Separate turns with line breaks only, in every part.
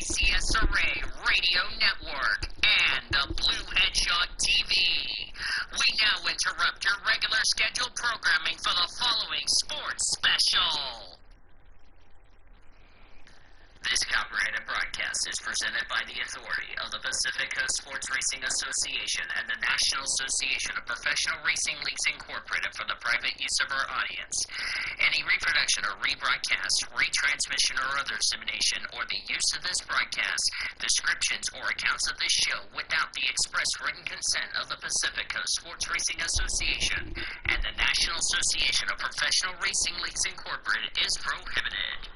PCSRA Radio Network and the Blue Hedgehog TV. We now interrupt your regular scheduled programming for the following sports special. This copyrighted broadcast is presented by the authority of the Pacific Coast Sports Racing Association and the National Association of Professional Racing Leagues Incorporated for the private use of our audience. Any reproduction or rebroadcast, retransmission, or other dissemination, or the use of this broadcast, descriptions, or accounts of this show without the express written consent of the Pacific Coast Sports Racing Association and the National Association of Professional Racing Leagues Incorporated is prohibited.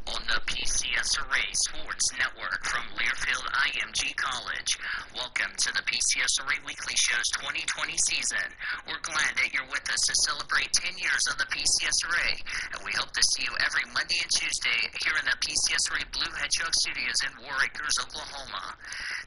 On the PCSRA Sports Network from Learfield IMG College. Welcome to the PCSRA Weekly Show's 2020 season. We're glad that you're with us to celebrate 10 years of the PCSRA, and we hope to see you every Monday and Tuesday here in the PCSRA Blue Hedgehog Studios in War Acres, Oklahoma.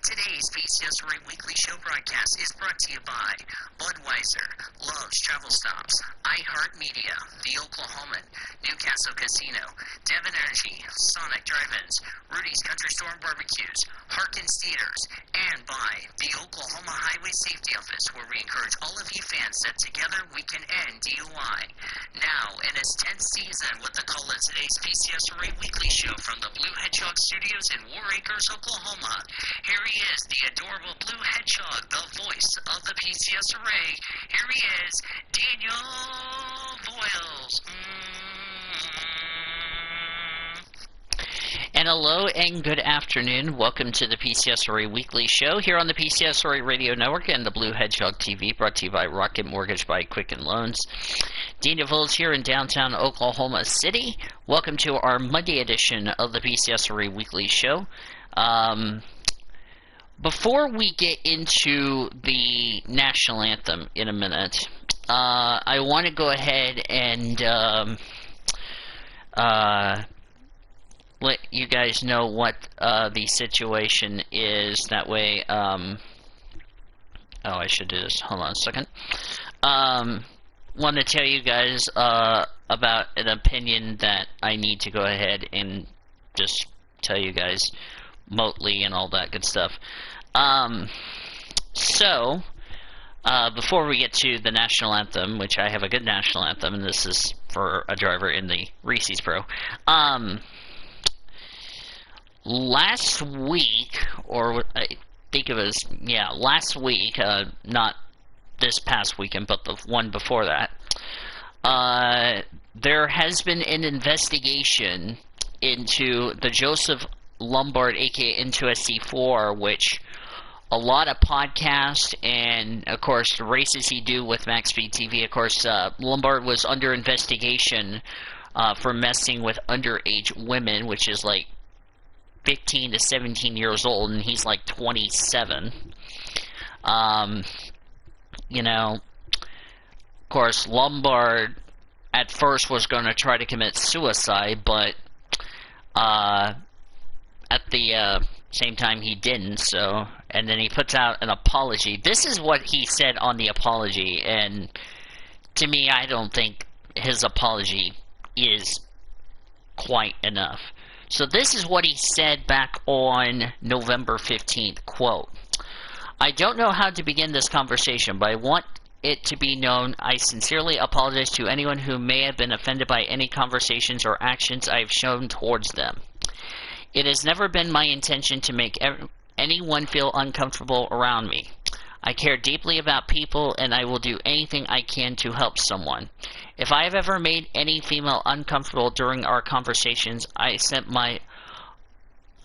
Today's PCSRA Weekly Show broadcast is brought to you by Budweiser, Love's Travel Stops, iHeartMedia, The Oklahoman, Newcastle Casino, Devon Energy, Sonic Drive-Ins, Rudy's Country Store and Barbecues, Harkins Theaters, and by the Oklahoma Highway Safety Office, where we encourage all of you fans that together we can end DUI. Now, in its 10th season, with the call of today's PCSRA Weekly Show from the Blue Hedgehog Studios in War Acres, Oklahoma, here he is, the adorable Blue Hedgehog, the voice of the PCSRA. Here he is, Daniel Voiles.
And hello and good afternoon. Welcome to the PCSRA Weekly Show here on the PCSRA Radio Network and the Blue Hedgehog TV, brought to you by Rocket Mortgage by Quicken Loans. Daniel Voiles here in downtown Oklahoma City. Welcome to our Monday edition of the PCSRA Weekly Show. Before we get into the national anthem in a minute, I want to go ahead and let you guys know what the situation is. That way, I should do this. Hold on a second. Want to tell you guys about an opinion that I need to go ahead and just tell you guys remotely and all that good stuff. Before we get to the national anthem, which I have a good national anthem, and this is for a driver in the Reese's Pro. Last week, or I think it was, last week, not this past weekend, but the one before that, there has been an investigation into the Joseph Lombard, aka Into SC4, which a lot of podcasts and, of course, the races he do with Max Speed TV, of course, Lombard was under investigation for messing with underage women, which is like 15 to 17 years old, and he's like 27. You know, of course, Lombard at first was going to try to commit suicide, but at the same time he didn't, so, and then he puts out an apology. This is what he said on the apology, and to me, I don't think his apology is quite enough. So this is what he said back on November 15th, quote, "I don't know how to begin this conversation, but I want it to be known I sincerely apologize to anyone who may have been offended by any conversations or actions I have shown towards them. It has never been my intention to make anyone feel uncomfortable around me. I care deeply about people, and I will do anything I can to help someone. If I have ever made any female uncomfortable during our conversations, I sent my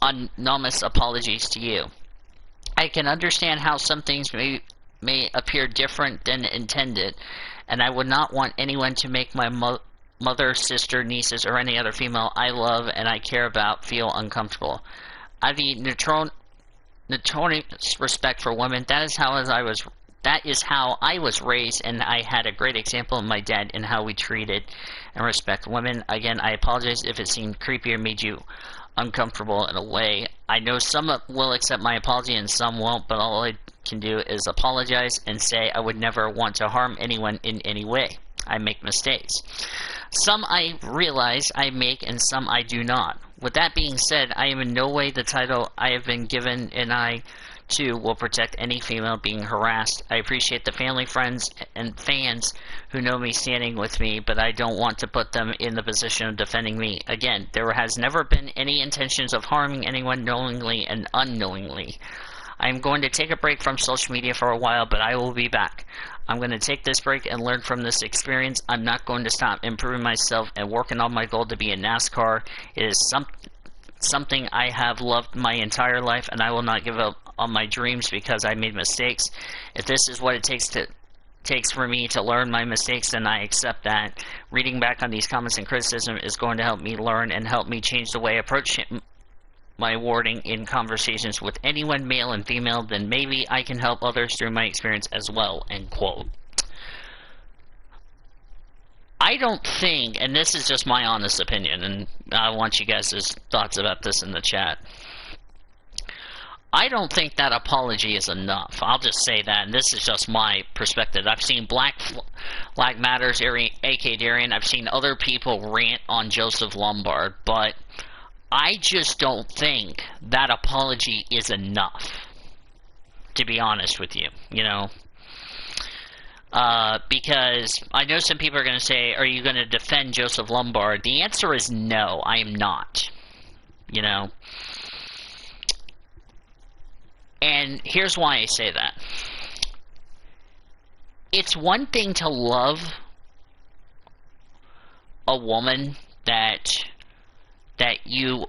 anonymous apologies to you. I can understand how some things may appear different than intended, and I would not want anyone to make my mother, sister, nieces, or any other female I love and I care about feel uncomfortable. I have the notorious respect for women. That is how I was raised, and I had a great example of my dad in how we treated and respect women. Again, I apologize if it seemed creepy or made you uncomfortable in a way. I know some will accept my apology and some won't, but all I can do is apologize and say I would never want to harm anyone in any way. I make mistakes. Some I realize I make and some I do not. With that being said, I am in no way the title I have been given, and I too will protect any female being harassed. I appreciate the family, friends, and fans who know me standing with me, but I don't want to put them in the position of defending me. Again, there has never been any intentions of harming anyone knowingly and unknowingly. I am going to take a break from social media for a while, but I will be back. I'm going to take this break and learn from this experience. I'm not going to stop improving myself and working on my goal to be in NASCAR. It is something I have loved my entire life, and I will not give up on my dreams because I made mistakes. If this is what it takes for me to learn my mistakes, then I accept that. Reading back on these comments and criticism is going to help me learn and help me change the way I approach my wording in conversations with anyone, male and female. Then maybe I can help others through my experience as well, end quote. I don't think, and this is just my honest opinion, and I want you guys' thoughts about this in the chat. I don't think that apology is enough. I'll just say that, and this is just my perspective. I've seen Black Matters, A.K. Darian. I've seen other people rant on Joseph Lombard, but I just don't think that apology is enough, to be honest with you, you know. Because I know some people are going to say, are you going to defend Joseph Lombard? The answer is no, I am not, you know. And here's why I say that. It's one thing to love a woman that you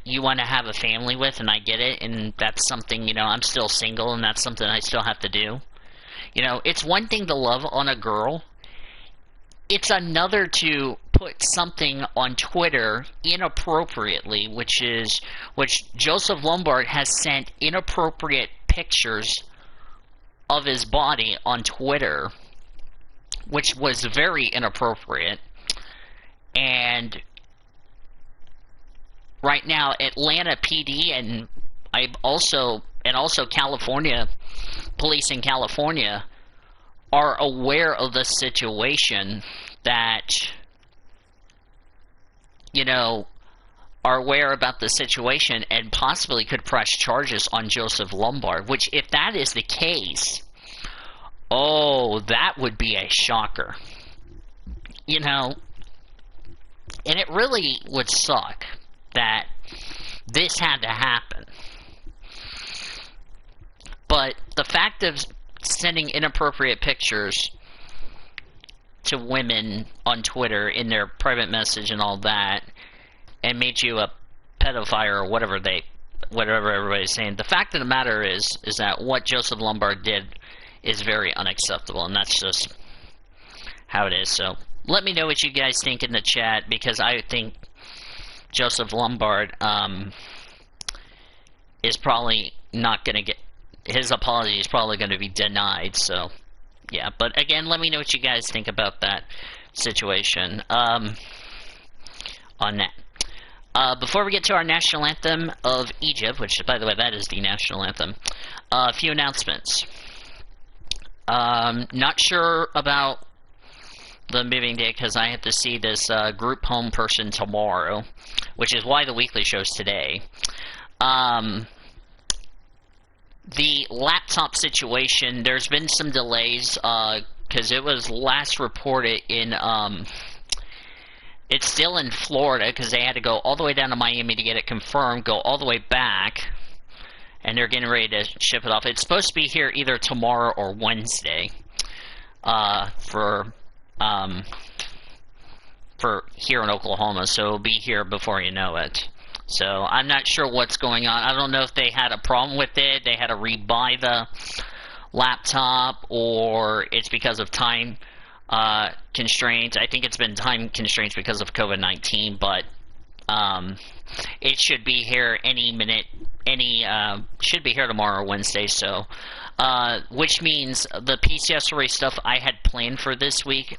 want to have a family with, and I get it, and that's something, you know, I'm still single, and that's something I still have to do. You know, it's one thing to love on a girl. It's another to put something on Twitter inappropriately, which Joseph Lombard has sent inappropriate pictures of his body on Twitter, which was very inappropriate. And right now, Atlanta PD and also California police in California are aware of the situation, that, you know, are aware about the situation and possibly could press charges on Joseph Lombard, which, if that is the case, oh, that would be a shocker. You know, and it really would suck that this had to happen. But the fact of sending inappropriate pictures to women on Twitter in their private message and all that, and made you a pedophile or whatever everybody's saying, the fact of the matter is that what Joseph Lombard did is very unacceptable, and that's just how it is. So let me know what you guys think in the chat, because I think Joseph Lombard is probably not going to get, his apology is probably going to be denied. So yeah, but again, let me know what you guys think about that situation on that. Before we get to our national anthem of Egypt, which, by the way, that is the national anthem, a few announcements. Not sure about the moving day, because I have to see this group home person tomorrow, which is why the weekly show's today. The laptop situation, there's been some delays, because it was last reported in, it's still in Florida, because they had to go all the way down to Miami to get it confirmed, go all the way back, and they're getting ready to ship it off. It's supposed to be here either tomorrow or Wednesday, for here in Oklahoma, so it'll be here before you know it. So I'm not sure what's going on. I don't know if they had a problem with it, they had to rebuy the laptop, or it's because of time constraints. I think it's been time constraints because of COVID-19, but it should be here any minute, should be here tomorrow or Wednesday, so which means the PCSRA stuff I had planned for this week,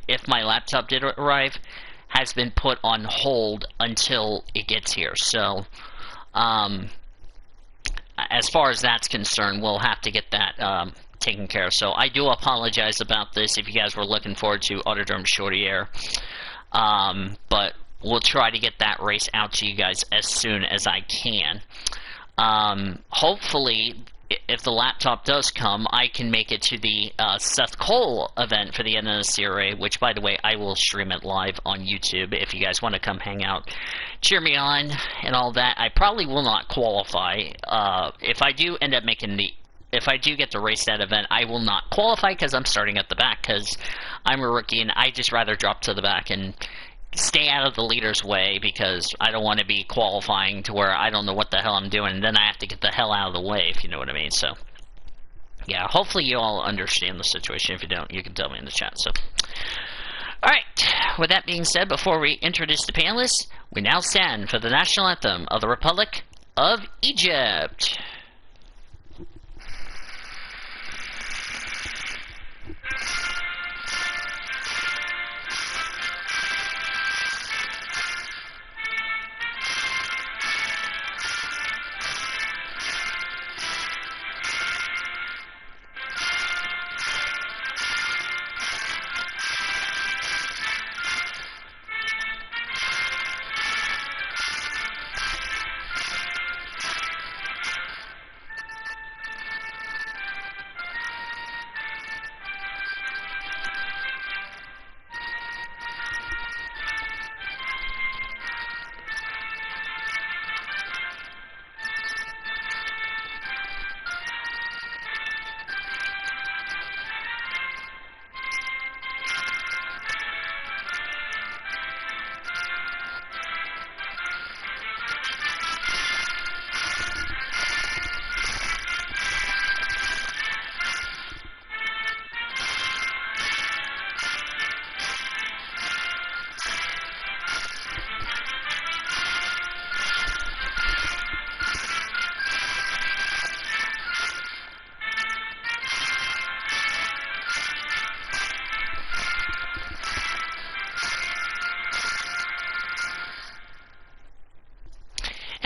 if my laptop did arrive, has been put on hold until it gets here. So as far as that's concerned, we'll have to get that taken care of. So I do apologize about this if you guys were looking forward to Autodrome Shorty Air. But we'll try to get that race out to you guys as soon as I can. Hopefully, if the laptop does come, I can make it to the Seth Cole event for the NSCRA, which, by the way, I will stream it live on YouTube if you guys want to come hang out, cheer me on, and all that. I probably will not qualify. If I do end up making if I do get to race that event, I will not qualify because I'm starting at the back because I'm a rookie and I just rather drop to the back and stay out of the leader's way because I don't want to be qualifying to where I don't know what the hell I'm doing and then I have to get the hell out of the way, if you know what I mean. So, yeah, hopefully you all understand the situation. If you don't, you can tell me in the chat. So, alright, with that being said, before we introduce the panelists, we now stand for the national anthem of the Republic of Egypt.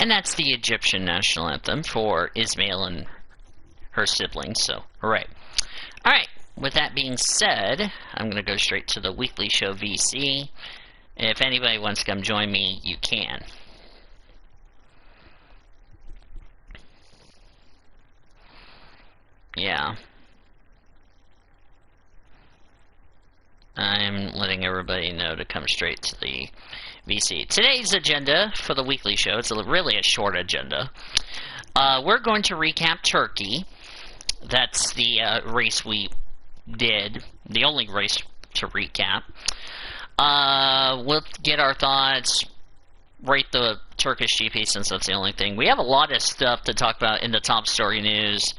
And that's the Egyptian national anthem for Ismail and her siblings, so, alright. Alright, with that being said, I'm going to go straight to the weekly show VC. If anybody wants to come join me, you can. Yeah. I'm letting everybody know to come straight to the VC. Today's agenda for the weekly show, it's really a short agenda. We're going to recap Turkey. That's the race we did, the only race to recap. We'll get our thoughts, rate the Turkish GP since that's the only thing. We have a lot of stuff to talk about in the top story news.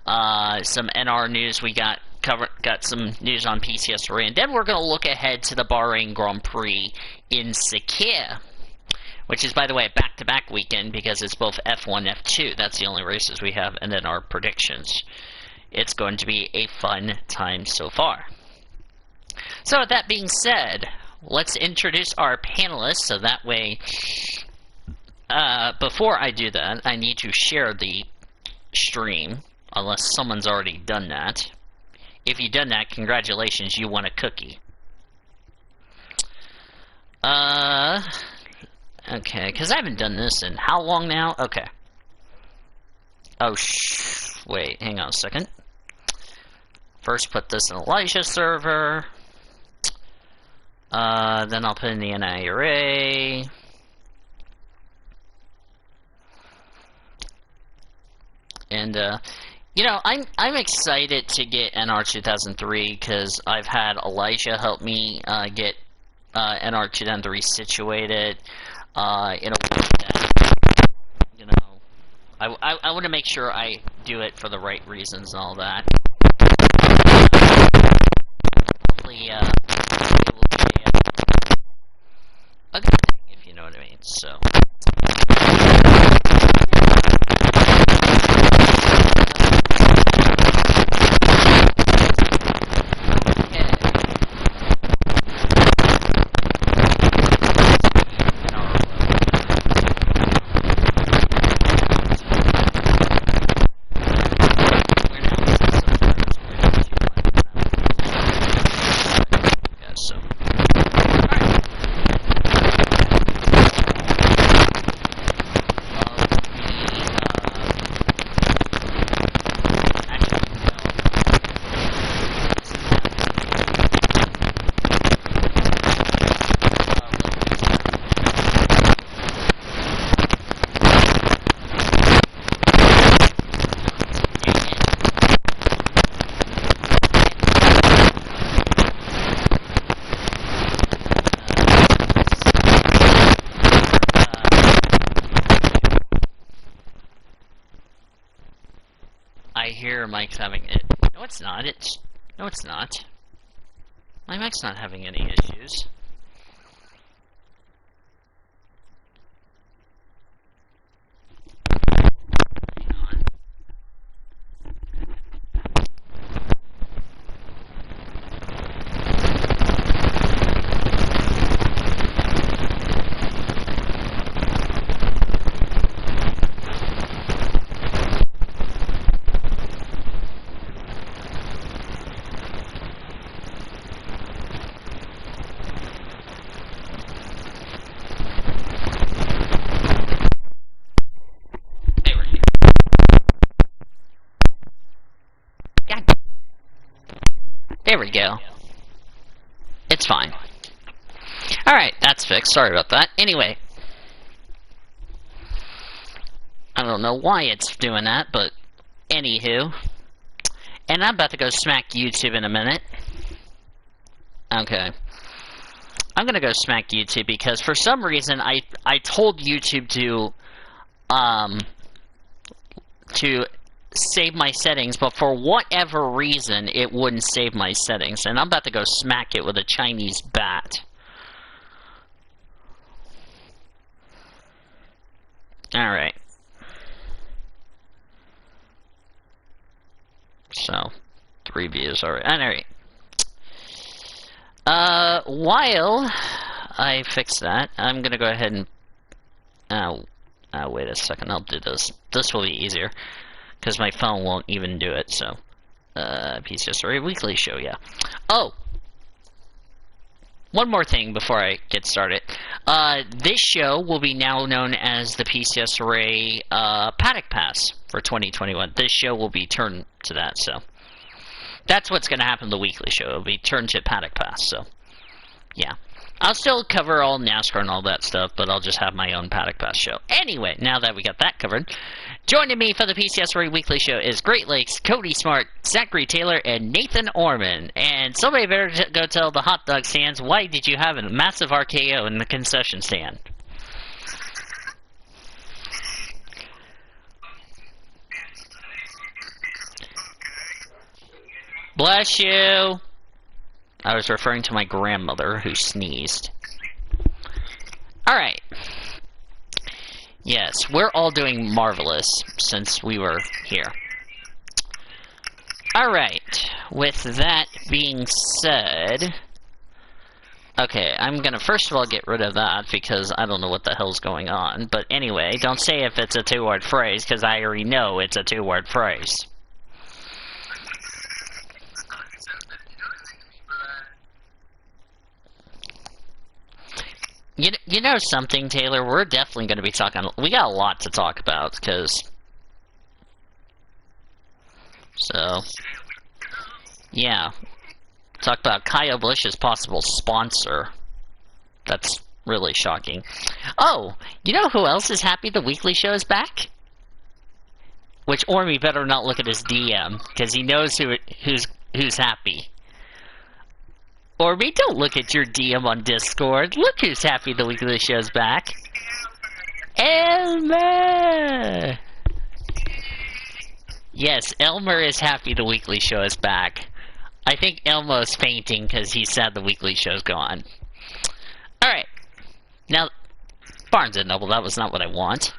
Some NR news we got some news on PCSRA, and then we're going to look ahead to the Bahrain Grand Prix in Sakir, which is, by the way, a back-to-back weekend because it's both F1 and F2. That's the only races we have, and then our predictions. It's going to be a fun time so far. So with that being said, let's introduce our panelists, so that way, before I do that, I need to share the stream, unless someone's already done that. If you've done that, congratulations, you won a cookie. Okay, because I haven't done this in how long now? Okay. Oh, wait, hang on a second. First put this in Elijah server. Then I'll put in the NI array. And, you know, I'm excited to get NR 2003 because I've had Elijah help me get NR 2003 situated in a way that, you know, I want to make sure I do it for the right reasons and all that. Hopefully, it will be a good thing, if you know what I mean. So. hear Mike's having it. No, it's not. No, it's not. My mic's not having any issues. Hang on. There we go. It's fine. Alright, that's fixed. Sorry about that. Anyway. I don't know why it's doing that, but anywho. And I'm about to go smack YouTube in a minute. Okay. I'm gonna go smack YouTube because for some reason I told YouTube to save my settings, but for whatever reason it wouldn't save my settings, and I'm about to go smack it with a Chinese bat. Alright. So, 3 views already. Alright. While I fix that, I'm gonna go ahead and wait a second, I'll do this. This will be easier. Because my phone won't even do it, so. PCSRA Weekly Show, yeah. Oh! One more thing before I get started. This show will be now known as the PCSRA Paddock Pass for 2021. This show will be turned to that, so. That's what's going to happen in the Weekly Show. It'll be turned to Paddock Pass, so. Yeah. I'll still cover all NASCAR and all that stuff, but I'll just have my own Paddock Pass show. Anyway, now that we got that covered, joining me for the PCSRA Weekly Show is Great Lakes, Cody Smart, Zachary Taylor, and Nathan Orman. And somebody better go tell the hot dog stands, why did you have a massive RKO in the concession stand? Bless you! I was referring to my grandmother who sneezed. Alright. Yes, we're all doing marvelous since we were here. Alright, with that being said... Okay, I'm gonna first of all get rid of that because I don't know what the hell's going on. But anyway, don't say if it's a 2-word phrase because I already know it's a 2-word phrase. You know something, Taylor? We're definitely going to be talking... We got a lot to talk about, because... So... Yeah. Talk about Kyle Busch's possible sponsor. That's really shocking. Oh! You know who else is happy the Weekly Show is back? Which Ormy better not look at his DM, because he knows who's happy. Orby, don't look at your DM on Discord. Look who's happy the Weekly Show's back. Elmer! Yes, Elmer is happy the Weekly Show is back. I think Elmo's fainting because he's sad the Weekly Show's gone. Alright. Now, Barnes & Noble, that was not what I want.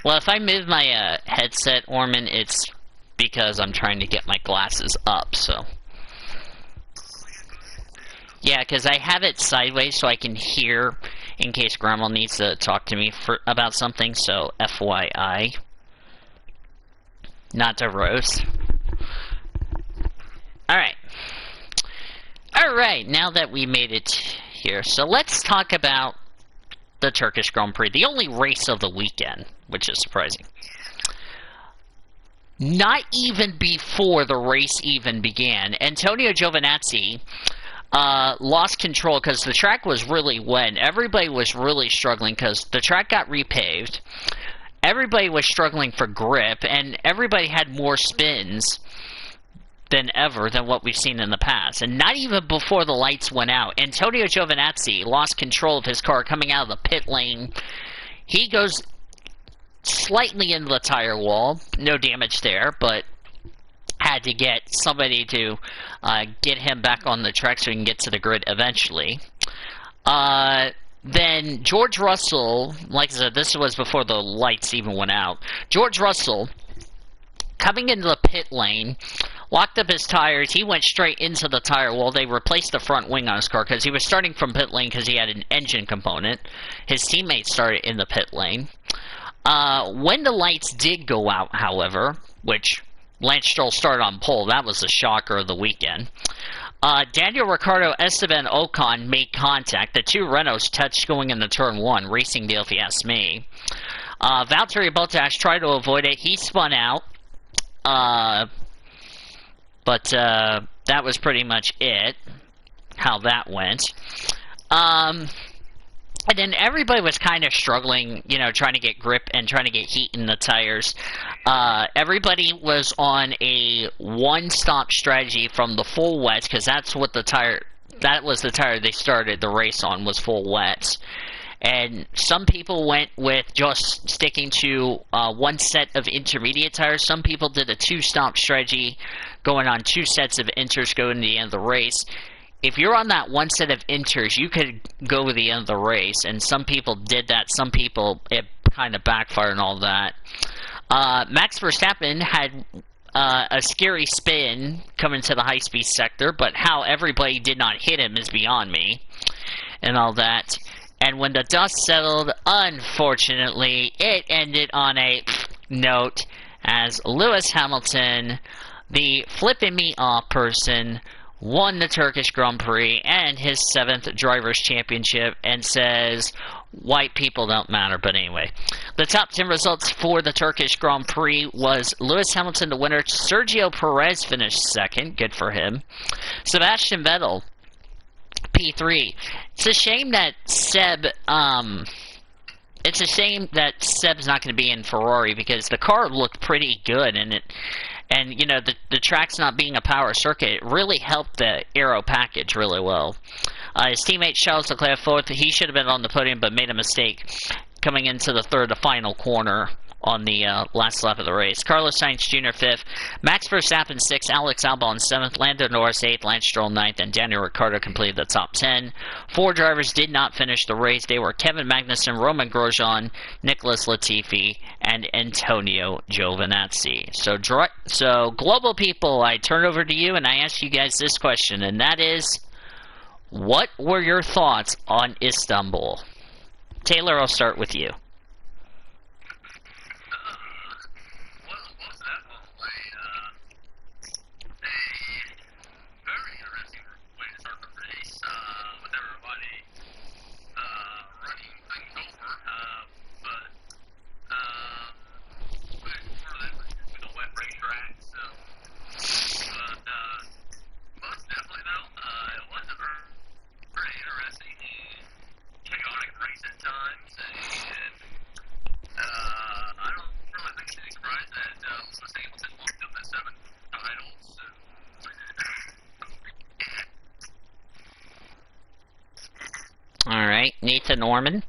Well, if I move my headset, Orman, it's... because I'm trying to get my glasses up, so. Yeah, because I have it sideways so I can hear in case Grandma needs to talk to me about something, so FYI. Not to roast. Alright. Alright, now that we made it here, so let's talk about the Turkish Grand Prix, the only race of the weekend, which is surprising. Not even before the race even began, Antonio Giovinazzi lost control because the track was really wet. Everybody was really struggling because the track got repaved. Everybody was struggling for grip, and everybody had more spins than ever than what we've seen in the past. And not even before the lights went out, Antonio Giovinazzi lost control of his car coming out of the pit lane. He goes... slightly into the tire wall. No damage there, but had to get somebody to get him back on the track so he can get to the grid eventually. Then George Russell, like I said, this was before the lights even went out. George Russell, coming into the pit lane, locked up his tires. He went straight into the tire wall. They replaced the front wing on his car because he was starting from pit lane because he had an engine component. His teammates started in the pit lane. When the lights did go out, however, which Lance Stroll started on pole, that was the shocker of the weekend. Daniel Ricciardo, Esteban Ocon made contact. The two Renaults touched going into turn 1, racing deal if you ask me. Valtteri Bottas tried to avoid it. He spun out. But that was pretty much it, how that went. And then everybody was kind of struggling, you know, trying to get grip and trying to get heat in the tires. Everybody was on a one-stop strategy from the full wets, because that's what that was the tire they started the race on, was full wets. And some people went with just sticking to one set of intermediate tires. Some people did a two-stop strategy, going on 2 sets of inters going to the end of the race. If you're on that one set of inters, you could go to the end of the race, and some people did that. Some people, it kind of backfired and all that. Max Verstappen had a scary spin coming to the high-speed sector, but how everybody did not hit him is beyond me, and all that. And when the dust settled, unfortunately, it ended on a note as Lewis Hamilton, the flipping me off person, won the Turkish Grand Prix and his 7th Drivers' Championship, and says white people don't matter. But anyway, the top 10 results for the Turkish Grand Prix was Lewis Hamilton, the winner. Sergio Perez finished 2nd. Good for him. Sebastian Vettel, P3. It's a shame that Seb's not going to be in Ferrari, because the car looked pretty good, and you know, the track's not being a power circuit, it really helped the aero package really well. His teammate Charles Leclerc 4th. He should have been on the podium, but made a mistake coming into the final corner on the last lap of the race. Carlos Sainz Jr. 5th, Max Verstappen 6th, Alex Albon 7th, Lando Norris 8th, Lance Stroll 9th, and Daniel Ricciardo completed the top 10. 4 drivers did not finish the race. They were Kevin Magnussen, Roman Grosjean, Nicholas Latifi, and Antonio Giovinazzi. So global people, I turn over to you and I ask you guys this question, and that is, what were your thoughts on Istanbul? Taylor, I'll start with you. Alright, Nathan Norman.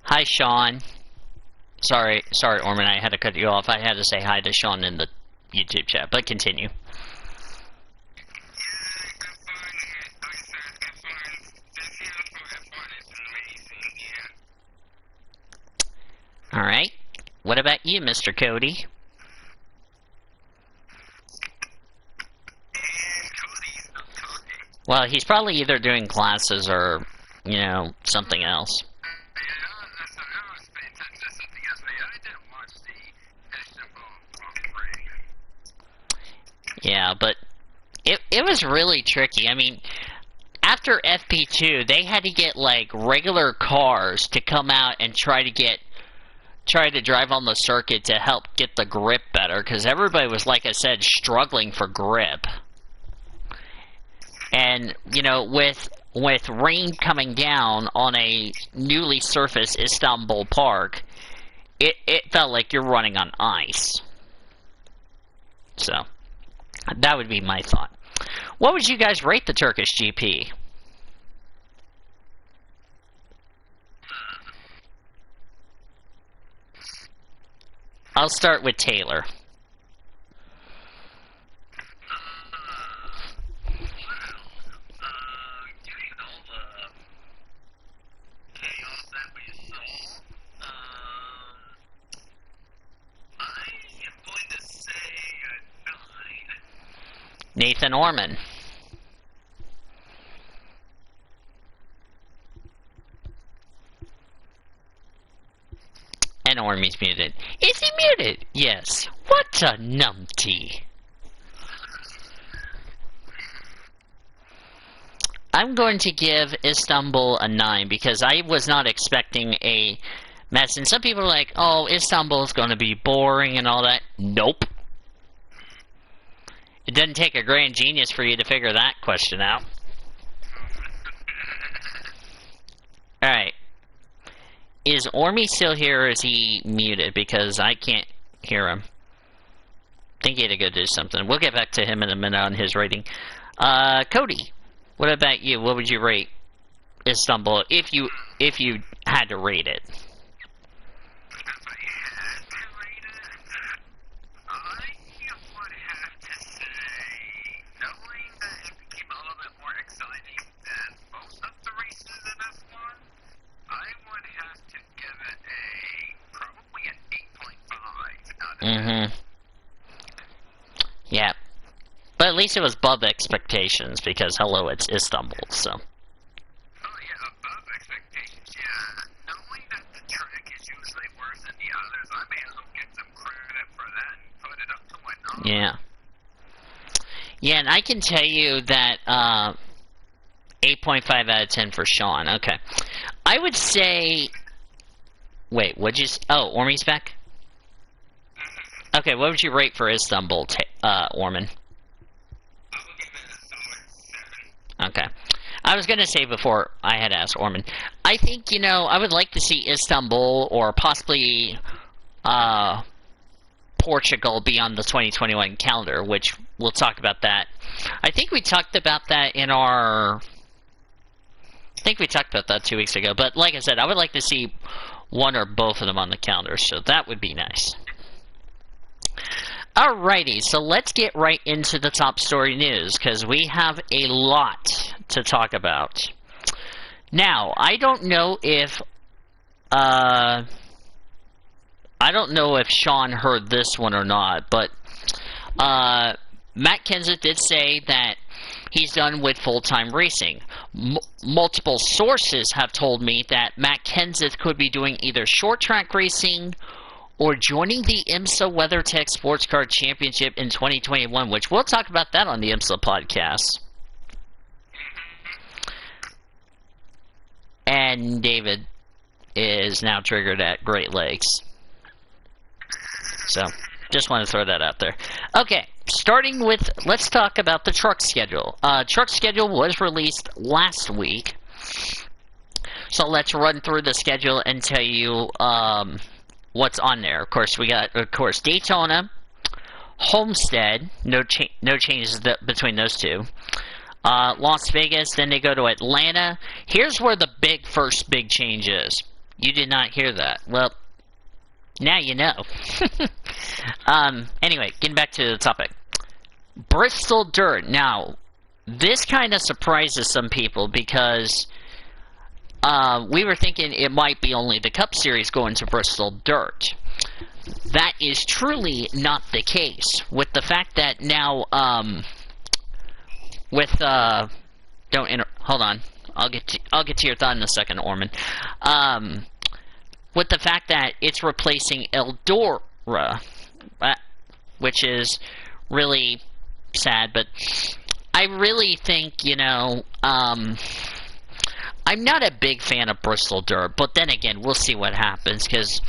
Hi, Sean. Sorry, Orman, I had to cut you off. I had to say hi to Sean in the YouTube chat, but continue. Alright. What about you, Mr. Cody? Well, he's probably either doing classes or, you know, something else. Yeah, but it was really tricky. I mean, after FP2, they had to get, like, regular cars to come out and try to get try to drive on the circuit to help get the grip better, because everybody was, like I said, struggling for grip. And, you know, with rain coming down on a newly surfaced Istanbul Park, it felt like you're running on ice. So, that would be my thought. What would you guys rate the Turkish GP? I'll start with Taylor. Nathan Orman. And Ormy's muted. Is he muted? Yes. What a numpty. I'm going to give Istanbul a 9 because I was not expecting a mess. And some people are like, oh, Istanbul's going to be boring and all that. Nope. It doesn't take a grand genius for you to figure that question out. Alright. Is Ormy still here or is he muted? Because I can't hear him. I think he had to go do something. We'll get back to him in a minute on his rating. Cody, what about you? What would you rate Istanbul if you had to rate it? Yeah. But at least it was above expectations, because, hello, it's Istanbul, so.
Oh, yeah, above expectations, yeah. Knowing that the track is usually worse than the others, I may as well get some credit for that and put it up to my nose.
Yeah. Yeah, and I can tell you that, 8.5 out of 10 for Sean. Okay. I would say... Wait, what'd you... Oh, Ormy's back? Okay, what would you rate for Istanbul, Orman?
I will give it a solid 7.
Okay. I was going to say before I had asked Orman, I think, you know, I would like to see Istanbul or possibly Portugal be on the 2021 calendar, which we'll talk about that. I think we talked about that in our... I think we talked about that 2 weeks ago, but like I said, I would like to see one or both of them on the calendar, so that would be nice. Alrighty, so let's get right into the top story news, because we have a lot to talk about. Now, I don't know if Sean heard this one or not, but Matt Kenseth did say that he's done with full-time racing. Multiple sources have told me that Matt Kenseth could be doing either short-track racing or joining the IMSA WeatherTech Sports Car Championship in 2021, which we'll talk about that on the IMSA podcast. And David is now triggered at Great Lakes. So, just want to throw that out there. Okay, starting with, let's talk about the truck schedule. Truck schedule was released last week. So let's run through the schedule and tell you what's on there. Of course, we got, Daytona, Homestead, no changes between those two. Las Vegas, then they go to Atlanta. Here's where the first big change is. You did not hear that. Well, now you know. Anyway, getting back to the topic. Bristol Dirt. Now, this kind of surprises some people because we were thinking it might be only the Cup Series going to Bristol Dirt. That is truly not the case. With the fact that now, hold on. I'll get to your thought in a second, Orman. With the fact that it's replacing Eldora, which is really sad, but I really think, you know, I'm not a big fan of Bristol Dirt, but then again, we'll see what happens, because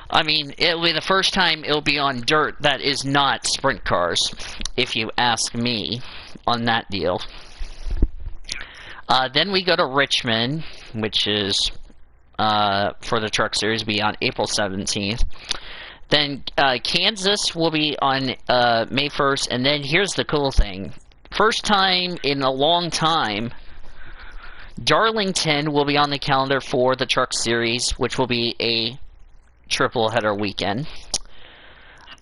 I mean, it'll be the first time it'll be on dirt that is not sprint cars, if you ask me on that deal. Then we go to Richmond, which is for the Truck Series, be on April 17th. Then Kansas will be on May 1st, and then here's the cool thing. First time in a long time, Darlington will be on the calendar for the Truck Series, which will be a triple header weekend.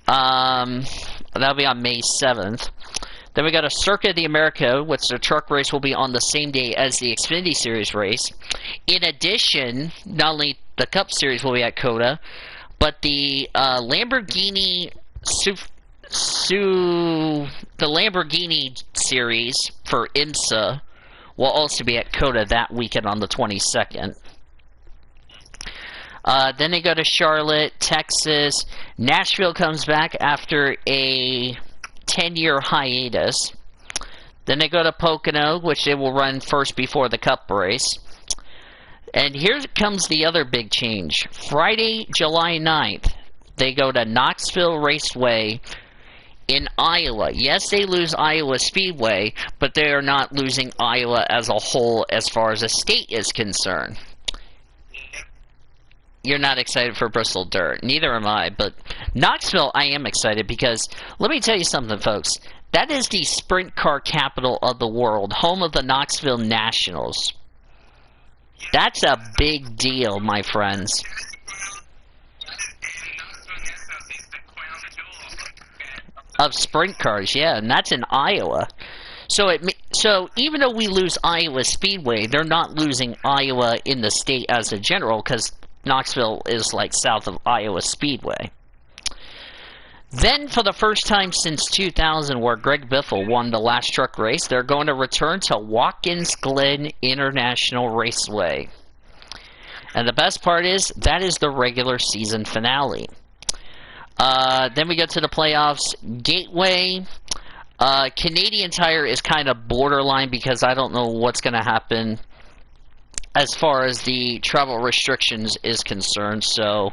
That'll be on May 7th. Then we got a Circuit of the America, which the truck race will be on the same day as the Xfinity Series race. In addition, not only the Cup Series will be at COTA, but the Lamborghini Series for IMSA will also be at COTA that weekend on the 22nd. Then they go to Charlotte, Texas. Nashville comes back after a 10-year hiatus. Then they go to Pocono, which they will run first before the Cup race. And here comes the other big change. Friday, July 9th, they go to Knoxville Raceway in Iowa. Yes, they lose Iowa Speedway, but they are not losing Iowa as a whole as far as the state is concerned. You're not excited for Bristol Dirt. Neither am I, but Knoxville, I am excited because, let me tell you something, folks. That is the sprint car capital of the world, home of the Knoxville Nationals. That's a big deal, my friends. Of sprint cars, yeah, and that's in Iowa. So even though we lose Iowa Speedway, they're not losing Iowa in the state as a general, because Knoxville is like south of Iowa Speedway. Then, for the first time since 2000, where Greg Biffle won the last truck race, they're going to return to Watkins Glen International Raceway. And the best part is, that is the regular season finale. Then we go to the playoffs. Gateway. Canadian Tire is kind of borderline because I don't know what's going to happen as far as the travel restrictions is concerned. So,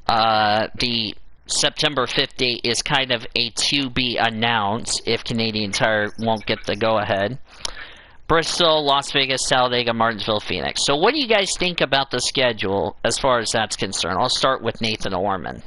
the September 5th date is kind of a to be announced if Canadian Tire won't get the go-ahead. Bristol, Las Vegas, Talladega, Martinsville, Phoenix. So what do you guys think about the schedule as far as that's concerned? I'll start with Nathan Orman.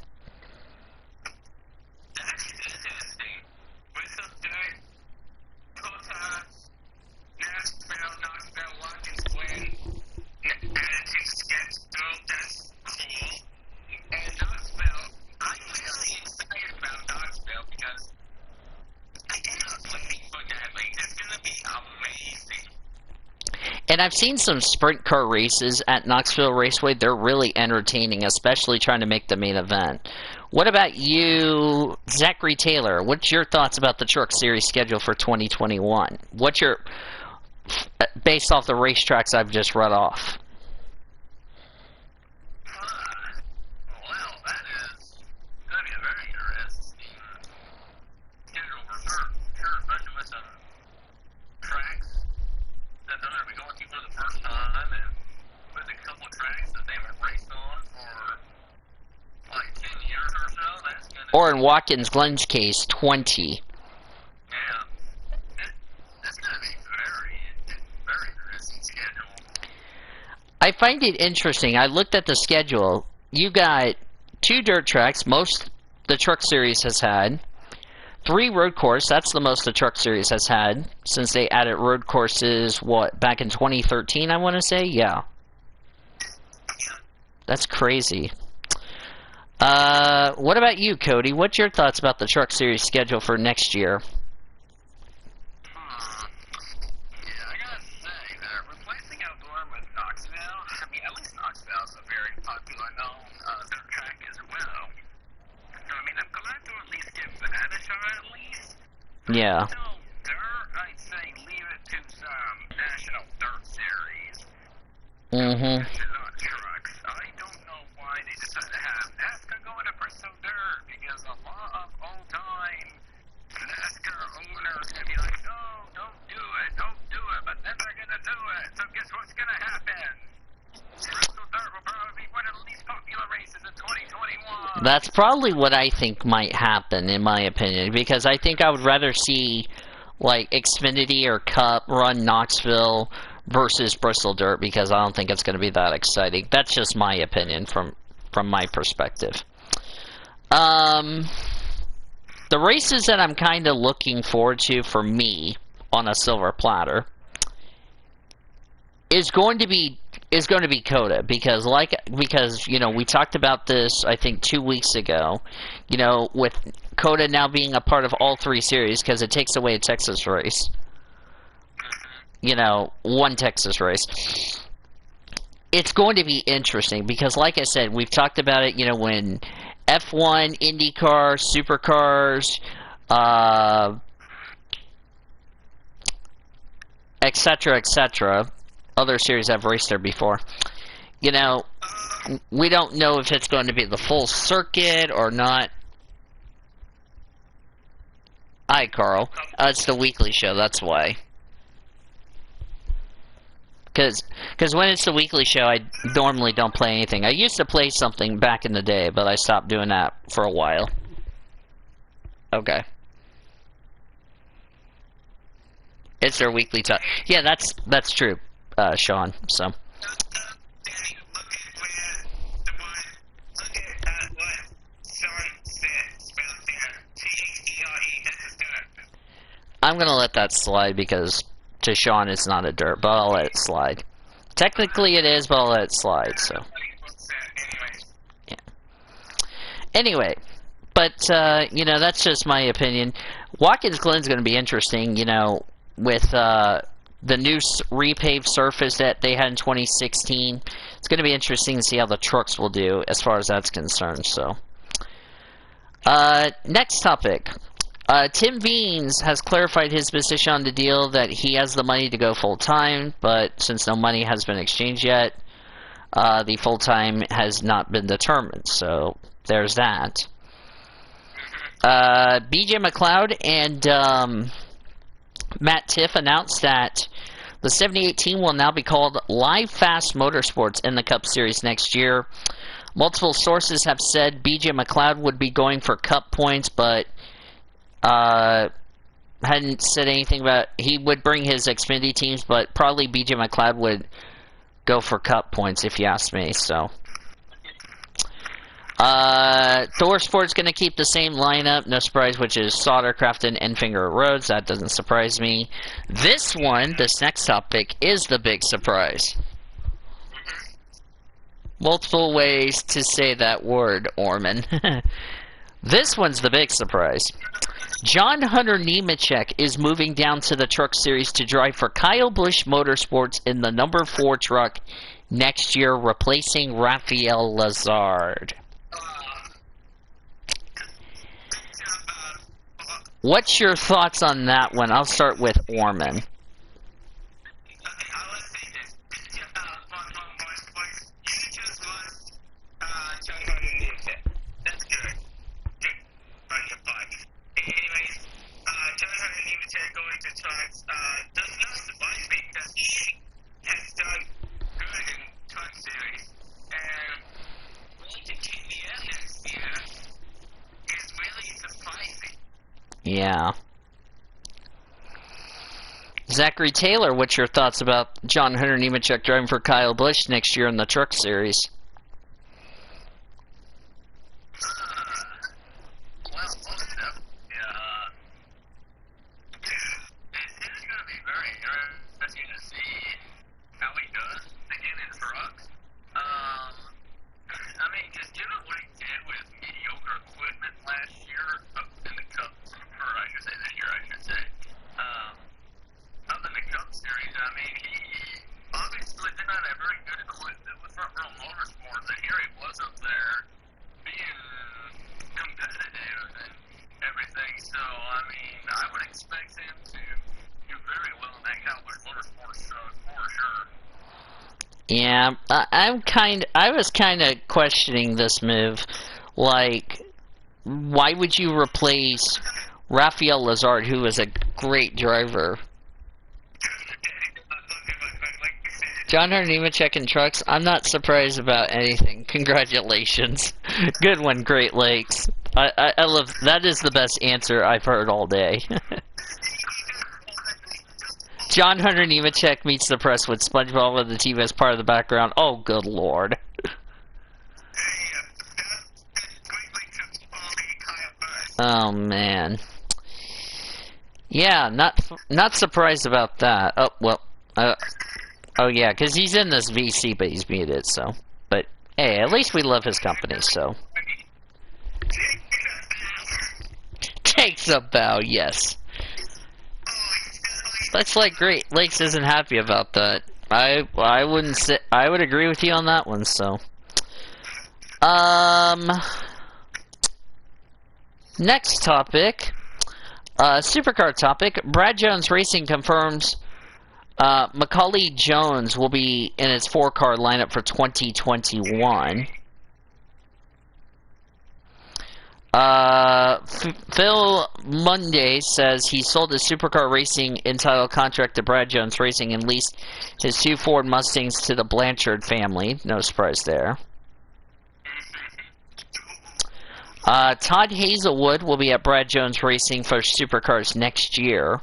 And I've seen some sprint car races at Knoxville Raceway. They're really entertaining, especially trying to make the main event. What about you, Zachary Taylor? What's your thoughts about the Truck Series schedule for 2021? What's your, based off the racetracks I've just read off? Or in Watkins Glen's case, 20.
Yeah. That's going to be very interesting schedule.
I find it interesting. I looked at the schedule. You got 2 dirt tracks, most the Truck Series has had. 3 road course, that's the most the Truck Series has had since they added road courses, what, back in 2013, I want to say? Yeah. That's crazy. What about you, Cody? What's your thoughts about the Truck Series schedule for next year?
Yeah, I gotta say that replacing Eldora with Knoxville, I mean, at least Knoxville's a very popular known dirt track as well. So, I mean, I'm glad to at least give that a shot at least.
Yeah.
So, dirt, I'd say leave it to some national dirt series.
Mm-hmm.
Trucks. I don't know why they decided to have NASCAR going to Bristol Dirt, because a lot of old-time NASCAR owners can be like, no, don't do it, but then they're going to do it. So guess what's going to happen? Bristol Dirt will probably be one of the least popular races in 2021.
That's probably what I think might happen, in my opinion, because I think I would rather see, like, Xfinity or Cup run Knoxville versus Bristol Dirt, because I don't think it's going to be that exciting. That's just my opinion from my perspective. The races that I'm kind of looking forward to for me on a silver platter is going to be COTA, because you know, we talked about this I think 2 weeks ago, you know, with COTA now being a part of all three series, because it takes away a Texas race, you know, one Texas race. It's going to be interesting because, like I said, we've talked about it, you know, when F1, IndyCar, Supercars, etc., etc., other series I've raced there before. You know, we don't know if it's going to be the full circuit or not. Hi, Carl. It's the weekly show, that's why. Because when it's the weekly show, I normally don't play anything. I used to play something back in the day, but I stopped doing that for a while. Okay. It's their weekly time. Yeah, that's true, Sean. So. I'm gonna let that slide because to Sean it's not a dirt, but I'll let it slide. Technically it is, but I'll let it slide. So. Yeah. Anyway, but you know, that's just my opinion. Watkins Glen's gonna be interesting. You know, with the new repaved surface that they had in 2016, it's going to be interesting to see how the trucks will do as far as that's concerned. So, next topic. Tim Veens has clarified his position on the deal that he has the money to go full-time, but since no money has been exchanged yet, the full-time has not been determined. So, there's that. BJ McLeod and Matt Tiff announced that the 78 team will now be called Live Fast Motorsports in the Cup Series next year. Multiple sources have said BJ McLeod would be going for Cup points, but hadn't said anything about he would bring his Xfinity teams, but probably BJ McLeod would go for Cup points if you ask me. So. Thor Sport's going to keep the same lineup, no surprise, which is Sauter, Crafton, and Finger Rhodes. That doesn't surprise me. This next topic, is the big surprise. Multiple ways to say that word, Orman. This one's the big surprise. John Hunter Nemechek is moving down to the Truck Series to drive for Kyle Busch Motorsports in the number 4 truck next year, replacing Rafael Lazard. What's your thoughts on that one? I'll start with Orman. Yeah. Zachary Taylor, what's your thoughts about John Hunter Nemechek driving for Kyle Busch next year in the Truck Series? Yeah, I was kind of questioning this move. Like, why would you replace Rafael Lazard, who is a great driver? John Hunter Nemechek in trucks. I'm not surprised about anything. Congratulations. Good one, Great Lakes. I love that. Is the best answer I've heard all day. John Hunter Nemechek meets the press with SpongeBob with the team as part of the background. Oh, good lord. Oh man. Yeah, not surprised about that. Oh well. Oh yeah, because he's in this VC, but he's muted. So, but hey, at least we love his company. So. Takes a bow. Yes. That's like Great Lakes isn't happy about that. I wouldn't say I would agree with you on that one. So, next topic, supercar topic. Brad Jones Racing confirms Macaulay Jones will be in its 4-car lineup for 2021. Phil Monday says he sold his supercar racing entitled contract to Brad Jones Racing and leased his 2 Ford Mustangs to the Blanchard family. No surprise there. Todd Hazelwood will be at Brad Jones Racing for supercars next year.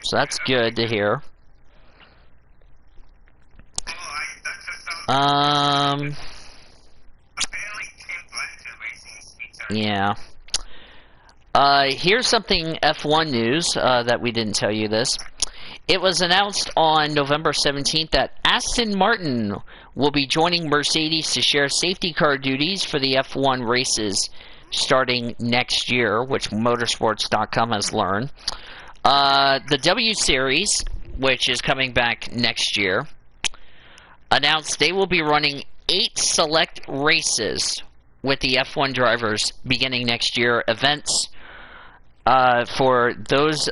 So that's good to hear. Yeah. Here's something F1 news that we didn't tell you this. It was announced on November 17th that Aston Martin will be joining Mercedes to share safety car duties for the F1 races starting next year, which motorsports.com has learned. The W Series, which is coming back next year, announced they will be running 8 select races with the F1 drivers beginning next year. Events for those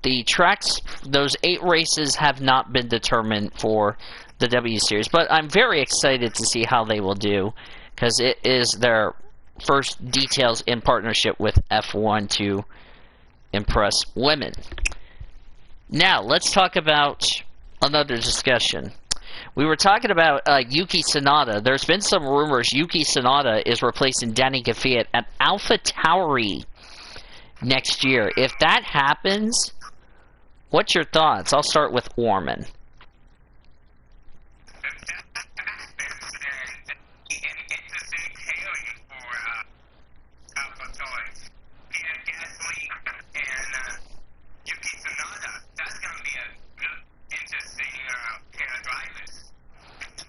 the tracks, those 8 races have not been determined for the W Series, but I'm very excited to see how they will do because it is their first details in partnership with F1 to impress women. Now let's talk about another discussion. We were talking about Yuki Tsunoda. There's been some rumors Yuki Tsunoda is replacing Danny Kvyat at AlphaTauri next year. If that happens, what's your thoughts? I'll start with Orman.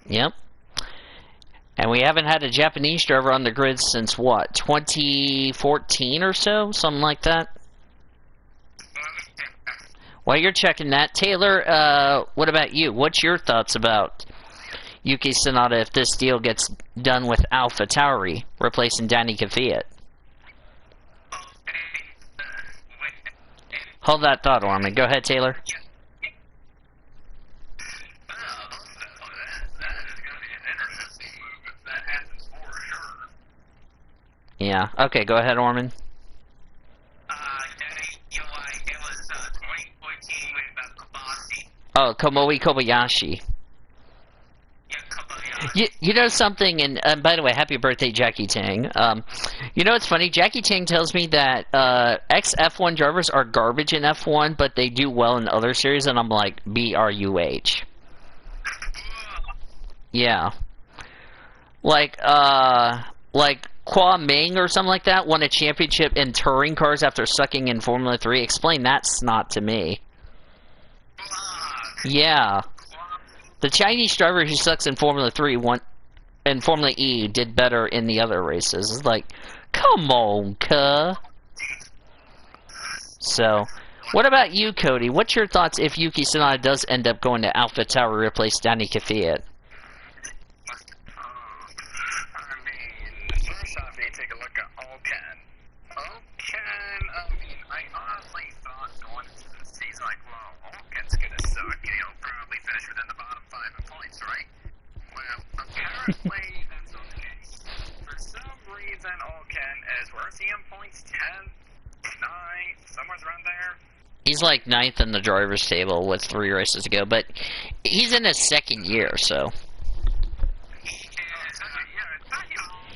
Yep. And we haven't had a Japanese driver on the grid since what, 2014 or so? Something like that? While you're checking that, Taylor, what about you? What's your thoughts about Yuki Tsunoda if this deal gets done with AlphaTauri replacing Danny Kvyat? Hold that thought, Orman. Go ahead, Taylor. Yeah. Okay, go ahead, Orman.
It was 2014 with Kobayashi.
Oh, Kobayashi.
Yeah, Kobayashi.
You know something, and by the way, happy birthday, Jackie Tang. You know what's funny? Jackie Tang tells me that ex-F1 drivers are garbage in F1, but they do well in other series, and I'm like, BRUH. Yeah. Like Kwa Ming or something like that won a championship in touring cars after sucking in Formula 3. Explain that snot to me. Yeah. The Chinese driver who sucks in Formula 3 won, and Formula E did better in the other races. It's like, come on, cuh. So, what about you, Cody? What's your thoughts if Yuki Tsunoda does end up going to AlphaTauri to replace Danny Kvyat?
First off, you take a look at Alken. I honestly thought going into the season, like, well, Alken's gonna suck, and he'll probably finish within the bottom 5 in points, right? Well, apparently that's not the case. For some reason, Alken is, where's he in points? 10, 9, somewhere around there.
He's like ninth in the driver's table with 3 races to go, but he's in his second year, so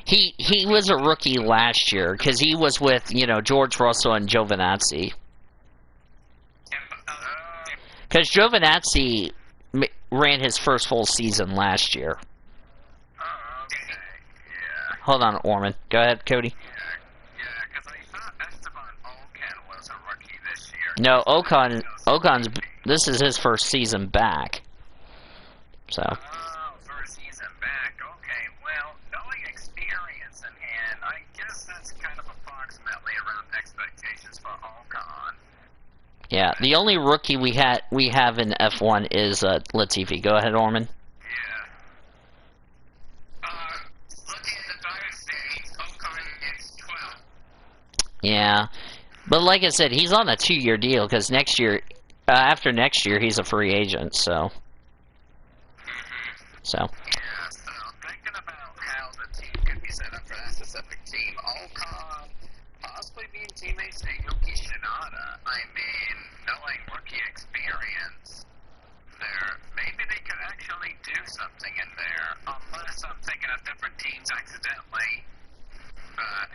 he was a rookie last year because he was with George Russell and Giovinazzi. Because Giovinazzi ran his first full season last year. Hold on, Orman. Go ahead, Cody. No, Ocon's. This is his first season back. So.
First season back. Okay, well, knowing experience in hand, I guess that's kind of approximately around expectations for Ocon.
Yeah, the only rookie we have in F1 is Latifi. Go ahead, Orman.
Looking at the driver standings, Ocon is 12.
Yeah, but like I said, he's on a 2-year deal because next year, after next year, he's a free agent. So.
Yeah, so thinking about how the team could be set up for that specific team, Ocon possibly being teammates to Yuki Tsunoda. I mean, knowing rookie experience there, maybe they could actually do something in there, unless I'm thinking of different teams accidentally. But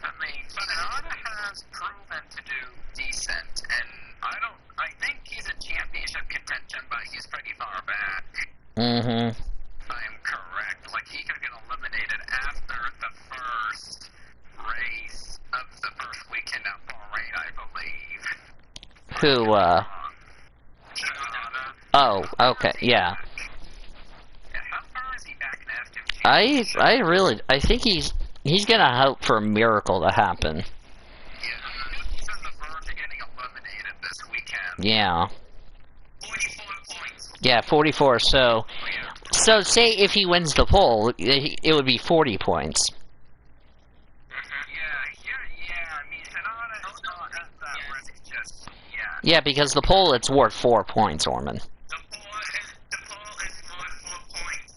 I mean, Tsunoda has proven to do decent, and I think he's a championship contention, but he's pretty far back.
Mm-hmm.
I'm correct. Like, he could get eliminated after the first race of the first weekend at Bahrain, I believe.
Who,
Tsunoda.
Oh, okay, yeah.
Yeah, how far is he back now?
I think he's gonna hope for a miracle to happen.
Yeah, he's on the verge of getting eliminated this weekend.
Yeah.
44 points.
Yeah, 44. So say if he wins the poll, it would be 40 points.
I mean, Tsunoda is not at that risk just yet.
Yeah, because the poll it's worth 4 points, Orman.
The poll is worth 4 points.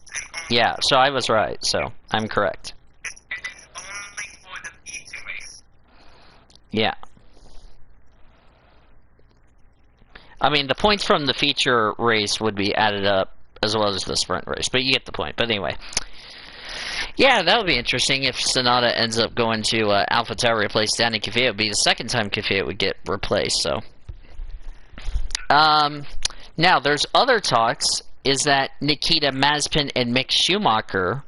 Yeah, so I was right. So I'm correct.
And it's only for the P2 race.
Yeah. I mean, the points from the feature race would be added up as well as the sprint race, but you get the point. But anyway, yeah, that would be interesting if Sonata ends up going to AlphaTauri to replace Danny Kvyat. It would be the second time Kvyat would get replaced. So, now there's other talks. Is that Nikita Mazepin and Mick Schumacher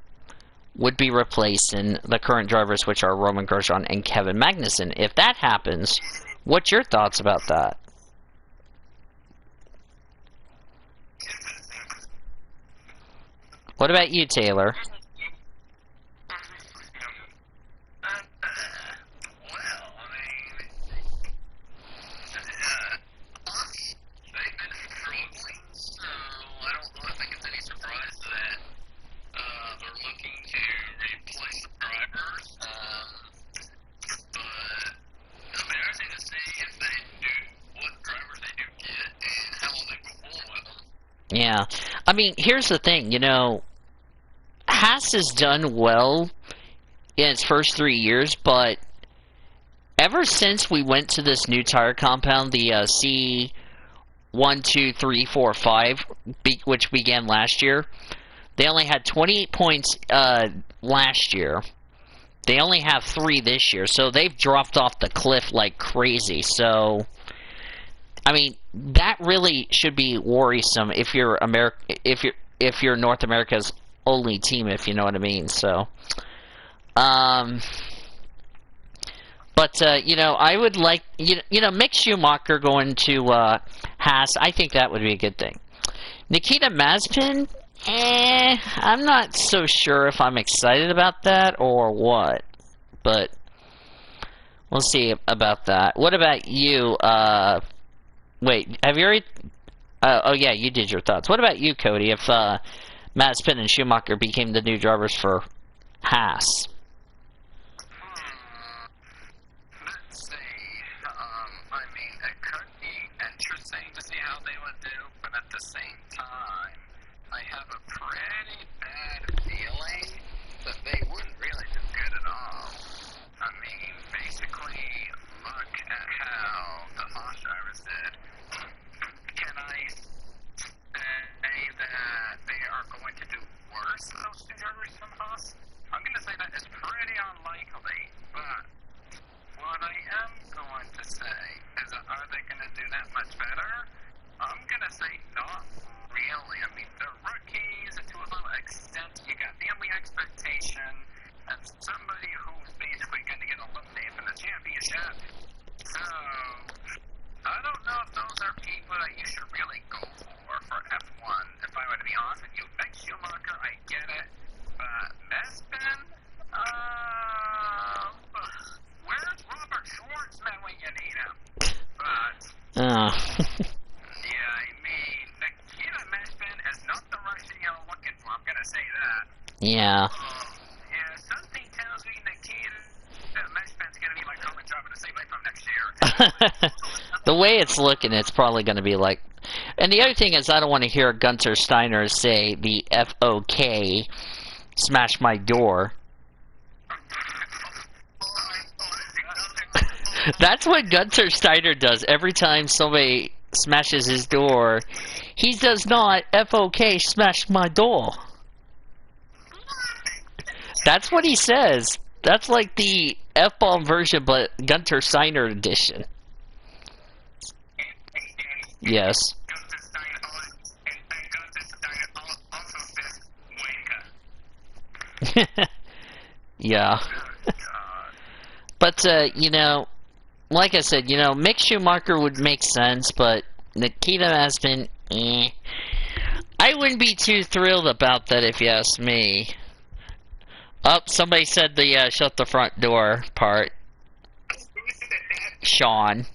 would be replacing the current drivers, which are Roman Grosjean and Kevin Magnussen. If that happens, what's your thoughts about that? What about you, Taylor? Yeah. I mean, here's the thing, Haas has done well in its first 3 years, but ever since we went to this new tire compound, the C1, 2, 3, 4, 5, which began last year, they only had 28 points last year. They only have 3 this year, so they've dropped off the cliff like crazy. So, I mean, that really should be worrisome if you're if you're North America's only team, if you know what I mean. So, but I would like Mick Schumacher going to Haas. I think that would be a good thing. Nikita Mazepin, I'm not so sure if I'm excited about that or what, but we'll see about that. What about you? Wait, have you already? Oh yeah, you did your thoughts. What about you, Cody? If Mazepin and Schumacher became the new drivers for Haas?
Let's see. I mean, it could be interesting to see how they would do, but at the same time, I have a pretty bad feeling that they wouldn't really do good at all. I mean, basically, look at how the Haas drivers when you need them. But,
Oh.
yeah, I mean, Nikita Meshman is not the Russian you're looking for. I'm gonna say that.
Yeah.
Yeah, something tells me Nikita Meshman's gonna be my common job in the same way from next year.
The way it's looking, it's probably going to be like... And the other thing is, I don't want to hear Gunter Steiner say the FOK, smash my door. That's what Gunter Steiner does every time somebody smashes his door. He does not FOK smash my door. That's what he says. That's like the F-bomb version, but Gunter Steiner edition. Yes. Yeah. But, you know, like I said, you know, Mick Schumacher would make sense, but Nikita Mazepin, I wouldn't be too thrilled about that if you ask me. Oh, somebody said the shut the front door part. Sean.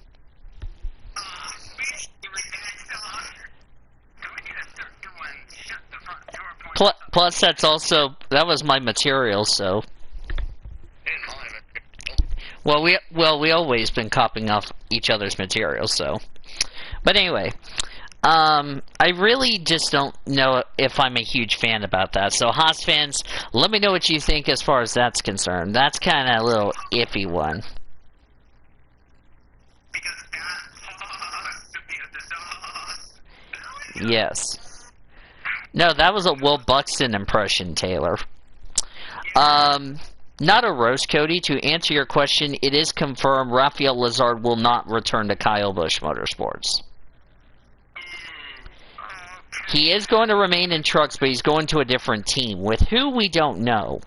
Plus, that's also, that was my material, so. Well, we always been copying off each other's material, so. But anyway, I really just don't know if I'm a huge fan about that. So, Haas fans, let me know what you think as far as that's concerned. That's kind of a little iffy one. Yes. No, that was a Will Buxton impression, Taylor. Not a roast, Cody. To answer your question, it is confirmed Rafael Lizard will not return to Kyle Busch Motorsports. He is going to remain in trucks, but he's going to a different team. With who, we don't know.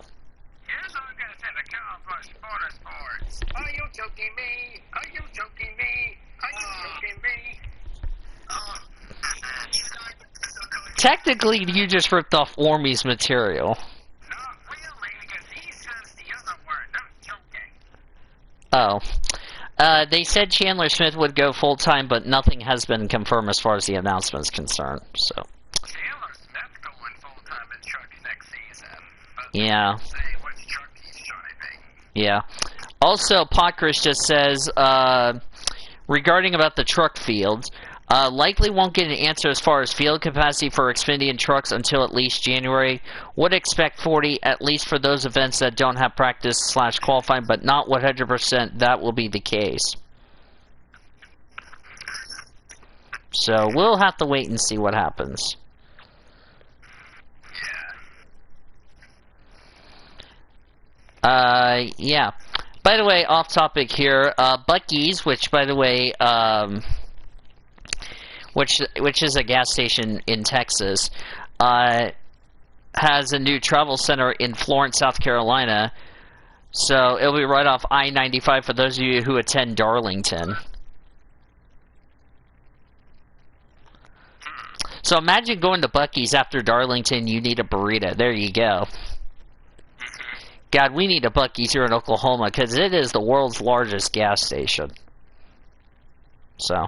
Here's what I'm gonna say to Kyle Busch Motorsports. Are you joking me? Are you joking me? Are you joking me?
Technically, you just ripped off Ormy's material.
Not really, because he says the other word. I'm joking.
Oh. They said Chandler Smith would go full-time, but nothing has been confirmed as far as the announcement is concerned, so.
Chandler Smith going full-time in trucks next season. But
Yeah.
say which truck he's driving.
Yeah. Also, Potchris just says, regarding about the truck fields, likely won't get an answer as far as field capacity for Xfinity and trucks until at least January. Would expect 40, at least for those events that don't have practice/qualifying, but not 100% that will be the case. So, we'll have to wait and see what happens. Yeah. By the way, off topic here, Buc-ee's, which, by the way, which is a gas station in Texas, has a new travel center in Florence, South Carolina. So it'll be right off I-95 for those of you who attend Darlington. So imagine going to Buc-ee's after Darlington, you need a burrito. There you go. God, we need a Buc-ee's here in Oklahoma because it is the world's largest gas station. So.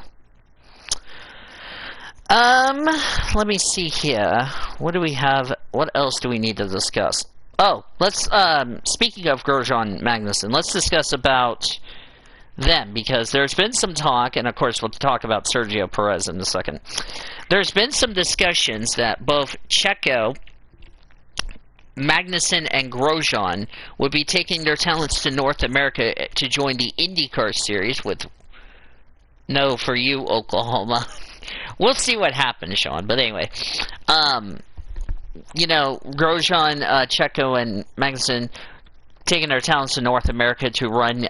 Let me see here. What do we have? What else do we need to discuss? Oh, let's, speaking of Grosjean Magnussen, let's discuss about them, because there's been some talk, and of course we'll talk about Sergio Perez in a second. There's been some discussions that both Checo, Magnussen, and Grosjean would be taking their talents to North America to join the IndyCar series with, no, for you, Oklahoma. We'll see what happens, Sean. But anyway, you know, Grosjean, Checo, and Magnussen taking their talents to North America to run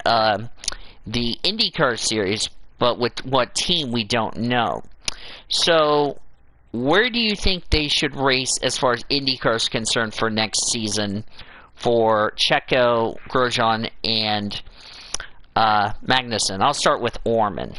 the IndyCar series, but with what team we don't know. So, where do you think they should race as far as IndyCar is concerned for next season for Checo, Grosjean, and Magnussen? I'll start with Orman.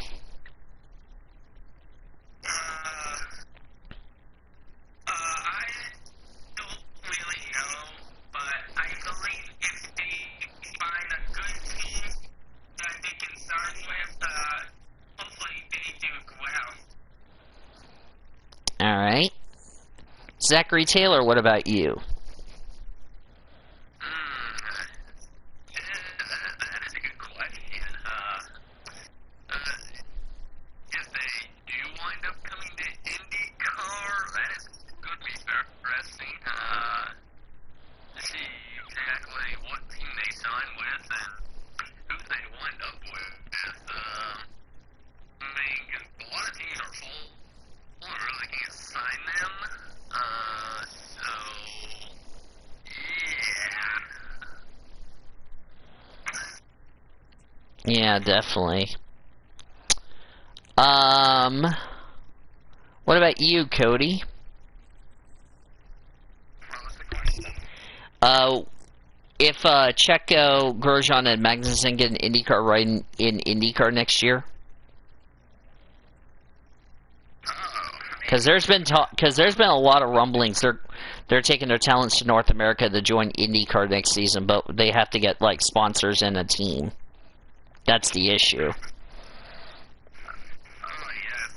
Zachary Taylor, what about you?
That is a good question. If they do wind up coming to IndyCar, that is could be interesting. To see exactly what team they sign with and who they wind up with. I mean, 'cause a lot of teams are full. I really can't sign them. So yeah.
Yeah, definitely. What about you, Cody?
What was the question?
If Checo, Grosjean, and Magnussen get an IndyCar ride in IndyCar next year, because there's been a lot of rumblings. They're taking their talents to North America to join IndyCar next season, but they have to get like sponsors and a team. That's the issue.
Oh, yes,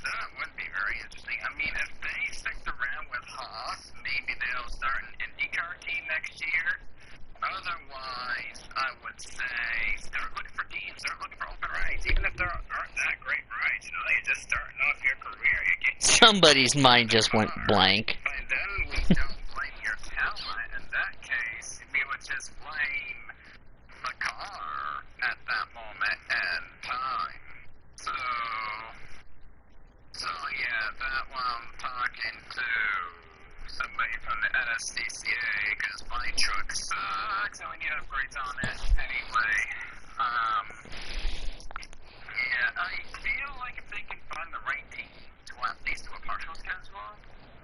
that would be very interesting. I mean, if they stick around with Haas, maybe they'll start an IndyCar team next year. Otherwise, I would say start looking for teams, start looking for open rides. Even if there aren't that great rides, you know, you're just starting off your career. You get
Somebody's mind just went blank.
and then we don't blame your talent. In that case, we would just blame the car at that moment in time. So yeah, that one I'm talking to somebody from the NSCCA because my truck sucks and we need upgrades on it anyway. Yeah, I feel like if they can find the right team to at least do a partial schedule,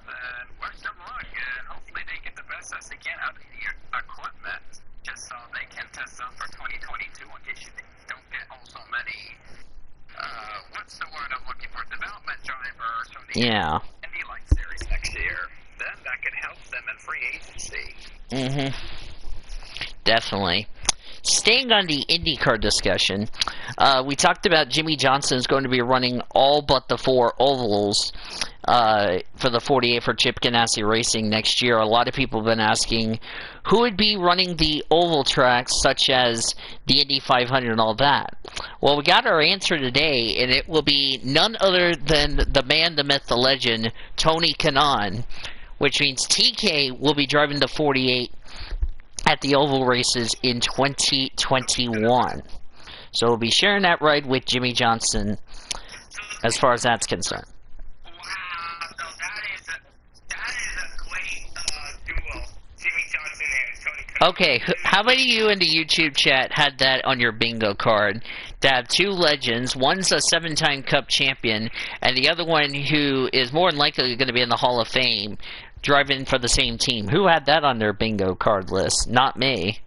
then wish them luck and hopefully they get the best as they can out of the equipment just so they can test out for 2022 in case you don't get also many what's the word I'm looking for? Development drivers from the Indy Light Series next year. Then that could help them in free agency.
Definitely. Staying on the IndyCar discussion, we talked about Jimmy Johnson is going to be running all but the 4 ovals for the 48 for Chip Ganassi Racing next year. A lot of people have been asking who would be running the oval tracks such as the Indy 500 and all that. Well, we got our answer today, and it will be none other than the man, the myth, the legend, Tony Kanaan, which means TK will be driving the 48 at the oval races in 2021. So we'll be sharing that ride with Jimmy Johnson as far as that's concerned.
Wow, so that is a great duo, Jimmy Johnson and Tony Kanaan.
Okay, how many of you in the YouTube chat had that on your bingo card? To have 2 legends, one's a 7-time Cup champion, and the other one who is more than likely going to be in the Hall of Fame, driving for the same team. Who had that on their bingo card list? Not me.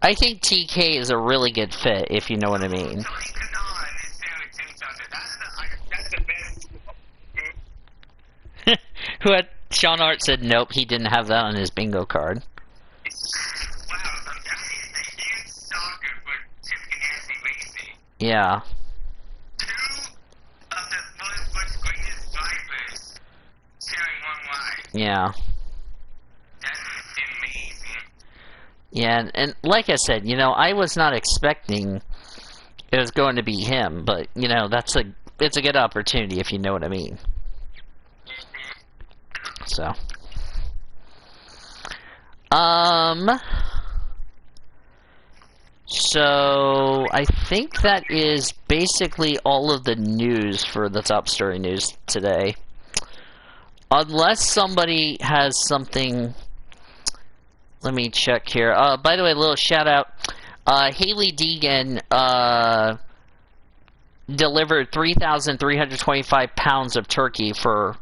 I think TK is a really good fit, if you know what I mean.
Tony Kanaan is Jimmy Johnson. That's the best.
Who had Sean Hart said nope, he didn't have that on his bingo card.
Wow, that is a huge stalker for Chip Ganassi Racing.
Yeah.
2 of the most greatest drivers sharing one ride.
Yeah.
That's amazing.
Yeah, and like I said, you know, I was not expecting it was going to be him, but you know, it's a good opportunity if you know what I mean. So, so I think that is basically all of the news for the top story news today. Unless somebody has something, let me check here. By the way, a little shout out. Haley Deegan delivered 3,325 pounds of turkey for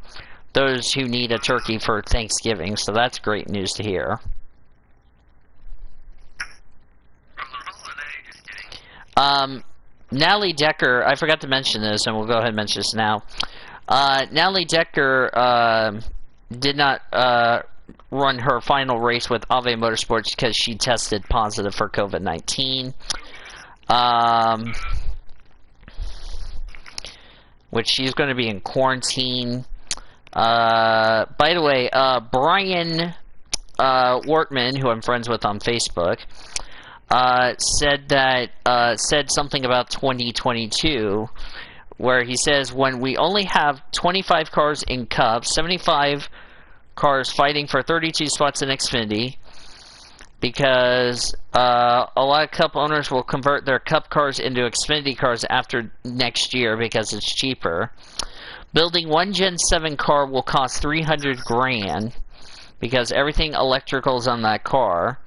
those who need a turkey for Thanksgiving, so that's great news to hear. Natalie Decker, I forgot to mention this, and we'll go ahead and mention this now. Natalie Decker did not run her final race with Ave Motorsports because she tested positive for COVID-19. which she's going to be in quarantine. By the way, Brian Wortman, who I'm friends with on Facebook, said something about 2022, where he says, when we only have 25 cars in Cup, 75 cars fighting for 32 spots in Xfinity, because a lot of Cup owners will convert their Cup cars into Xfinity cars after next year because it's cheaper. Building one Gen 7 car will cost $300 grand because everything electrical is on that car.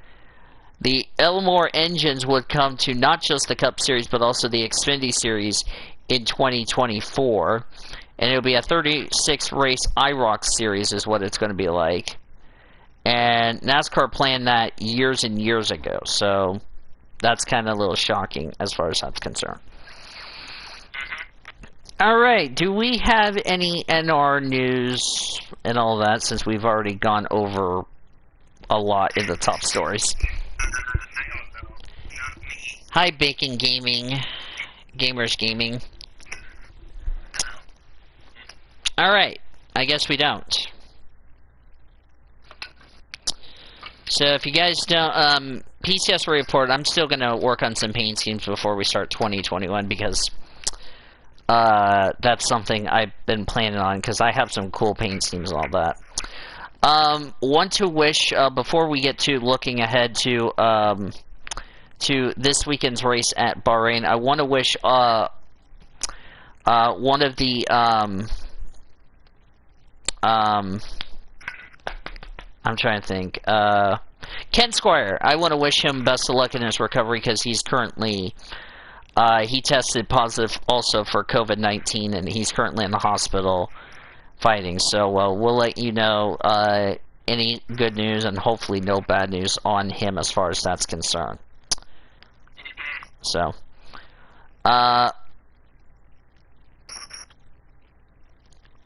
The Elmore engines would come to not just the Cup Series but also the Xfinity Series in 2024, and it'll be a 36 race IROC series is what it's going to be like. And NASCAR planned that years and years ago, so that's kind of a little shocking as far as that's concerned. Alright, do we have any NR news and all that, since we've already gone over a lot in the top stories? Hi, Bacon Gaming, Gamers Gaming. Alright, I guess we don't. So if you guys don't, PCSRA report, I'm still going to work on some paint schemes before we start 2021, because that's something I've been planning on, because I have some cool paint schemes and all that. Want to wish, before we get to looking ahead to this weekend's race at Bahrain, I want to wish one of the I'm trying to think. Ken Squire, I want to wish him best of luck in his recovery, because he's currently, he tested positive also for COVID-19, and he's currently in the hospital fighting. So we'll let you know any good news and hopefully no bad news on him as far as that's concerned. So,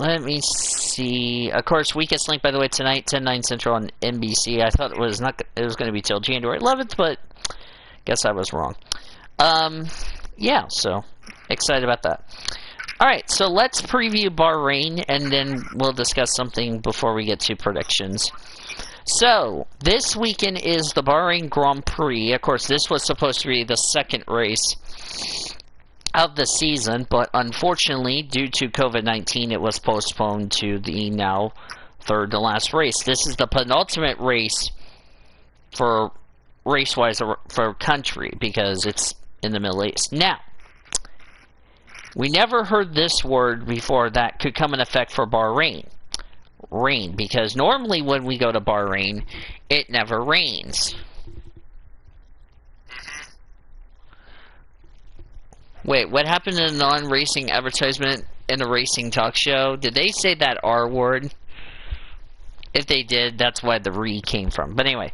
let me see. Of course, weakest link, by the way, tonight, 10/9 Central on NBC. I thought it was going to be till January 11th, but guess I was wrong. Yeah, so excited about that. All right, so let's preview Bahrain, and then we'll discuss something before we get to predictions. So this weekend is the Bahrain Grand Prix. Of course, this was supposed to be the second race of the season, but unfortunately, due to COVID-19, it was postponed to the now third to last race. This is the penultimate race for race-wise for country, because it's in the Middle East. Now, we never heard this word before that could come in effect for Bahrain. Rain, because normally when we go to Bahrain, it never rains. Wait, what happened in a non-racing advertisement in a racing talk show? Did they say that R word? If they did, that's why the re came from. But anyway,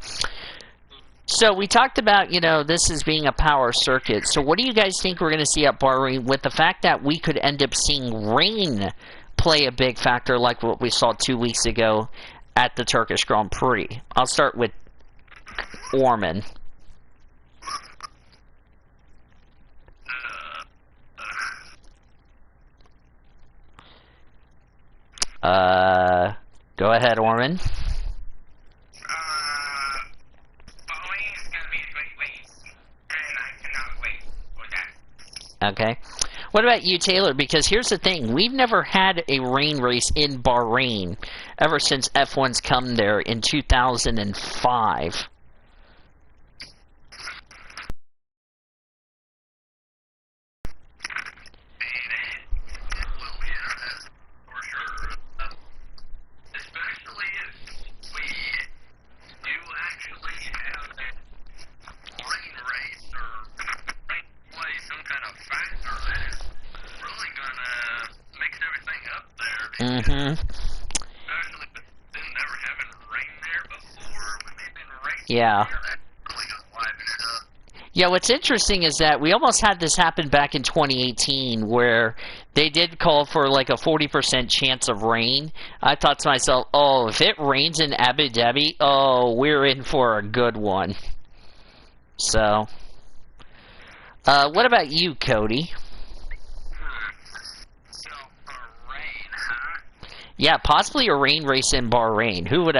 so we talked about, you know, this as being a power circuit. So what do you guys think we're going to see at Bahrain, with the fact that we could end up seeing rain play a big factor like what we saw 2 weeks ago at the Turkish Grand Prix? I'll start with Orman. Go ahead, Orman.
Bahrain's gonna be a great race, and I cannot wait for that.
Okay. What about you, Taylor? Because here's the thing. We've never had a rain race in Bahrain ever since F1's come there in 2005. Yeah. Yeah, what's interesting is that we almost had this happen back in 2018, where they did call for like a 40% chance of rain. I thought to myself, oh, if it rains in Abu Dhabi, oh, we're in for a good one. So, what about you, Cody?
So,
Yeah, possibly a rain race in Bahrain. Who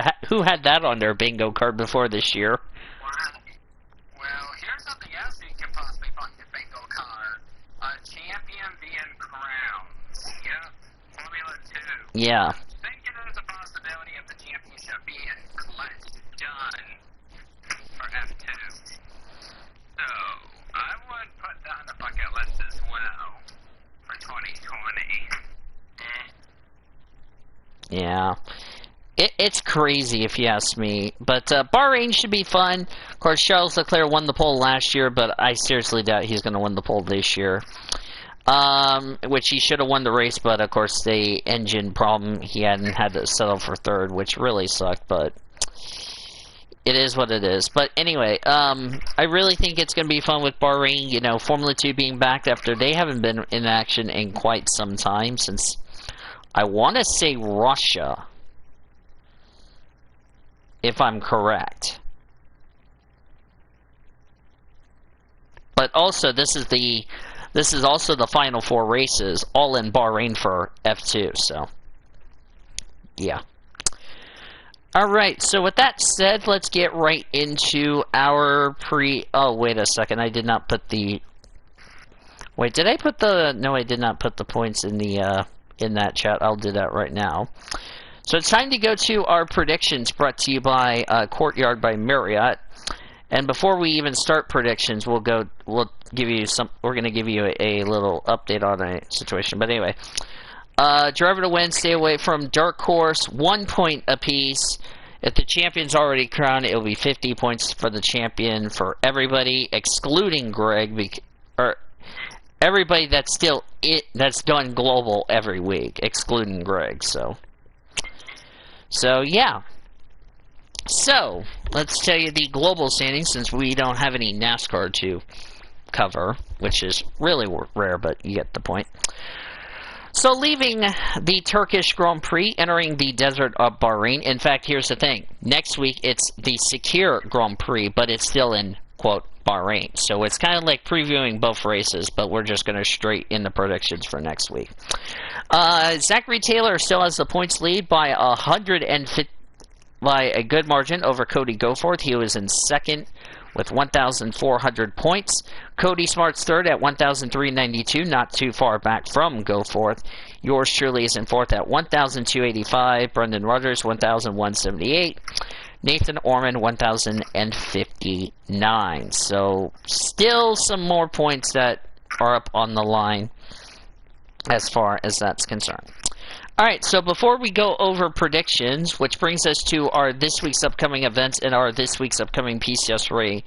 had that on their bingo card before this year?
Wow. Well, here's something else you can possibly put in your bingo card. A champion being crowned. Yep. Formula 2.
Yeah.
Thinking there's a possibility of the championship being clutched done for F2. So, I would put that on the bucket list as well for 2020.
Yeah. It's crazy if you ask me. But Bahrain should be fun. Of course, Charles Leclerc won the pole last year, but I seriously doubt he's going to win the pole this year. Which he should have won the race, but of course the engine problem, he hadn't had to settle for third, which really sucked, but it is what it is. But anyway, I really think it's going to be fun with Bahrain, you know, Formula 2 being back after they haven't been in action in quite some time, since I want to say Russia, if I'm correct. But also, this is also the final 4 races, all in Bahrain for F2, so yeah. Alright, so with that said, let's get right into our oh, wait a second, I did not put the... Wait, did I put the... No, I did not put the points in the, in that chat. I'll do that right now. So it's time to go to our predictions, brought to you by Courtyard by Marriott. And before we even start predictions, we'll give you some. We're gonna give you a little update on a situation. But anyway, driver to win, stay away from dark horse, 1 point apiece. If the champion's already crowned, it'll be 50 points for the champion for everybody, excluding Greg, or everybody that's that's done global every week, excluding Greg. So yeah. So, let's tell you the global standings, since we don't have any NASCAR to cover, which is really rare, but you get the point. So, leaving the Turkish Grand Prix, entering the desert of Bahrain. In fact, here's the thing. Next week, it's the Sakir Grand Prix, but it's still in, quote, Bahrain. So, it's kind of like previewing both races, but we're just going to straight in the predictions for next week. Zachary Taylor still has the points lead by 150. By a good margin over Cody Goforth. He was in second with 1,400 points. Cody Smart's third at 1,392, not too far back from Goforth. Yours truly is in fourth at 1,285. Brendan Rogers, 1,178. Nathan Orman, 1,059. So, still some more points that are up on the line as far as that's concerned. Alright, so before we go over predictions, which brings us to our this week's upcoming events and our this week's upcoming PCSRA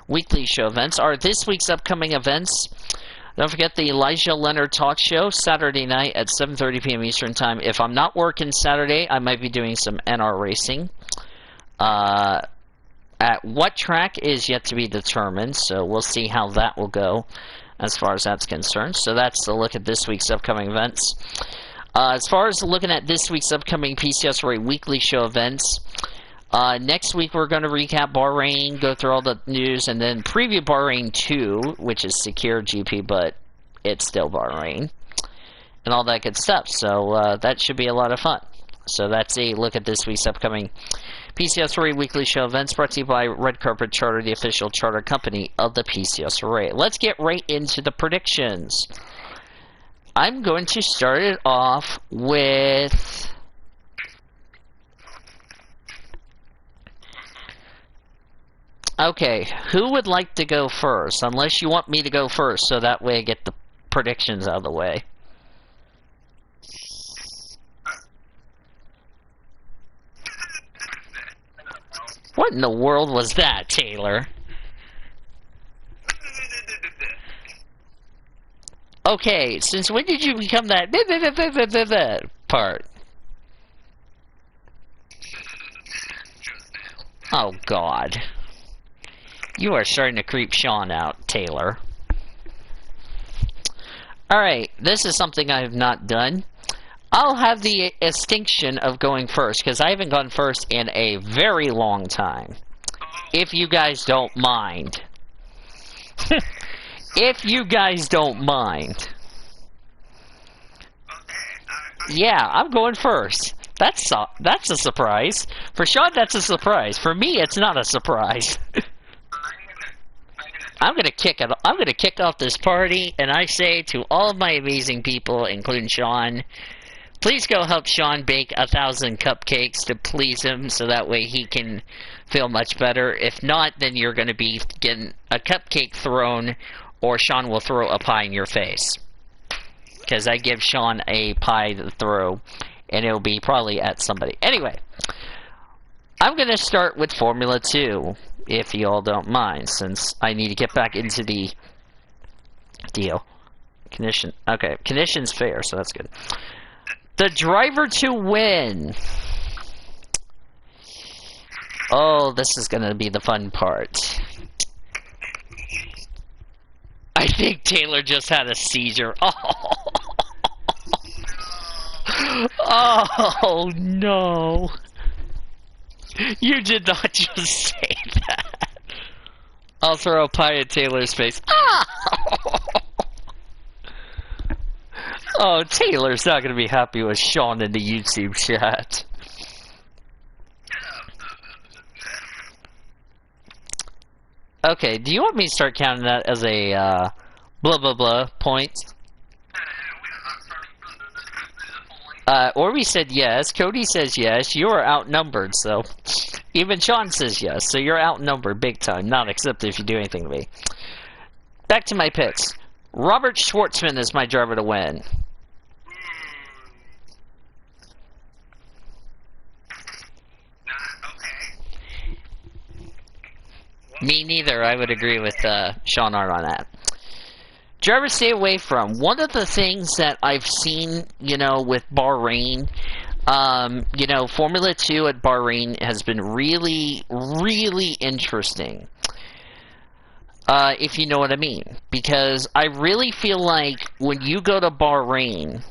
weekly show events. Our this week's upcoming events, don't forget the Elijah Leonard Talk Show, Saturday night at 7:30 p.m. Eastern Time. If I'm not working Saturday, I might be doing some NR racing. At what track is yet to be determined, so we'll see how that will go as far as that's concerned. So that's the look at this week's upcoming events. As far as looking at this week's upcoming PCSRA weekly show events, next week we're going to recap Bahrain, go through all the news, and then preview Bahrain 2, which is Secure GP, but it's still Bahrain, and all that good stuff. So that should be a lot of fun. So that's a look at this week's upcoming PCSRA weekly show events, brought to you by Red Carpet Charter, the official charter company of the PCSRA. Let's get right into the predictions. I'm going to start it off with... Okay, who would like to go first? Unless you want me to go first, so that way I get the predictions out of the way. What in the world was that, Taylor? Okay, since when did you become that part? Oh, God. You are starting to creep Sean out, Taylor. Alright, this is something I have not done. I'll have the distinction of going first, because I haven't gone first in a very long time. If you guys don't mind. If you guys don't mind.
Okay,
Yeah, I'm going first. That's a surprise. For Sean, that's a surprise. For me, it's not a surprise. I'm gonna kick it. I'm gonna kick off this party, and I say to all of my amazing people, including Sean, please go help Sean bake 1,000 cupcakes to please him, so that way he can feel much better. If not, then you're gonna be getting a cupcake thrown, or Sean will throw a pie in your face. Because I give Sean a pie to throw, and it'll be probably at somebody. Anyway, I'm going to start with Formula 2, if you all don't mind, since I need to get back into the deal. Condition. Okay, condition's fair, so that's good. The driver to win. Oh, this is going to be the fun part. I think Taylor just had a seizure. Oh. Oh no. You did not just say that. I'll throw a pie at Taylor's face. Oh, oh, Taylor's not going to be happy with Sean in the YouTube chat. Okay, do you want me to start counting that as a blah blah blah point? Orby said yes. Cody says yes. You are outnumbered, so even Sean says yes. So you're outnumbered big time. Not except if you do anything to me. Back to my picks. Robert Schwartzman is my driver to win. Me neither. I would agree with Sean Art on that. Driver stay away from. One of the things that I've seen, you know, with Bahrain, you know, Formula 2 at Bahrain has been really, really interesting. If you know what I mean. Because I really feel like when you go to Bahrain,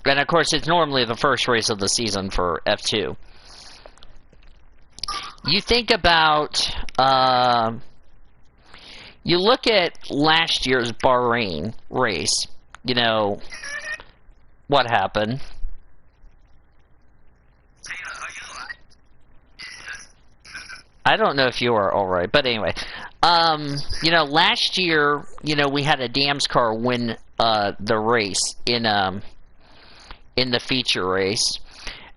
and of course it's normally the first race of the season for F2, you think about, you look at last year's Bahrain race, you know, what happened. I don't know if you are alright, but anyway. You know, last year, you know, we had a Dams car win the race in the feature race.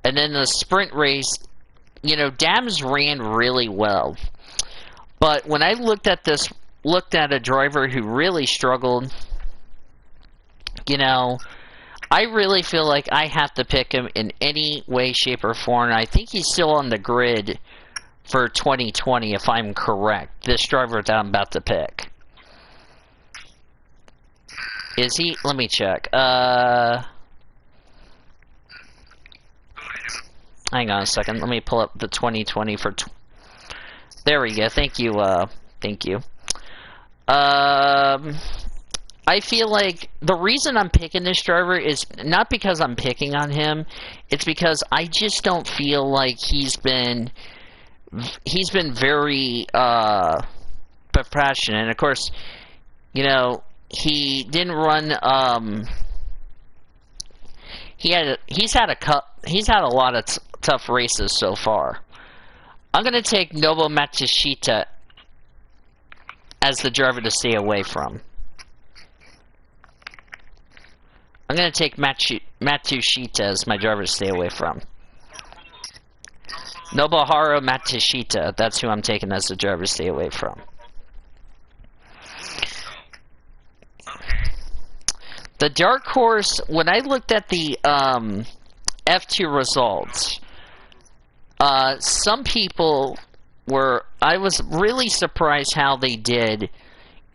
And then the sprint race, you know, Dams ran really well. But when I looked at a driver who really struggled, you know, I really feel like I have to pick him in any way, shape, or form. And I think he's still on the grid for 2020, if I'm correct. This driver that I'm about to pick. Is he? Let me check. Hang on a second. Let me pull up the 2020 for... There we go. Thank you. Thank you. I feel like the reason I'm picking this driver is not because I'm picking on him. It's because I just don't feel like he's been very passionate. And of course, you know, he didn't run. He's had a lot of tough races so far. I'm gonna take Nobuo Matsushita as the driver to stay away from. I'm gonna take Matsushita as my driver to stay away from. Nobuharu Matsushita, that's who I'm taking as the driver to stay away from. The dark horse, when I looked at the F2 results, some people were, I was really surprised how they did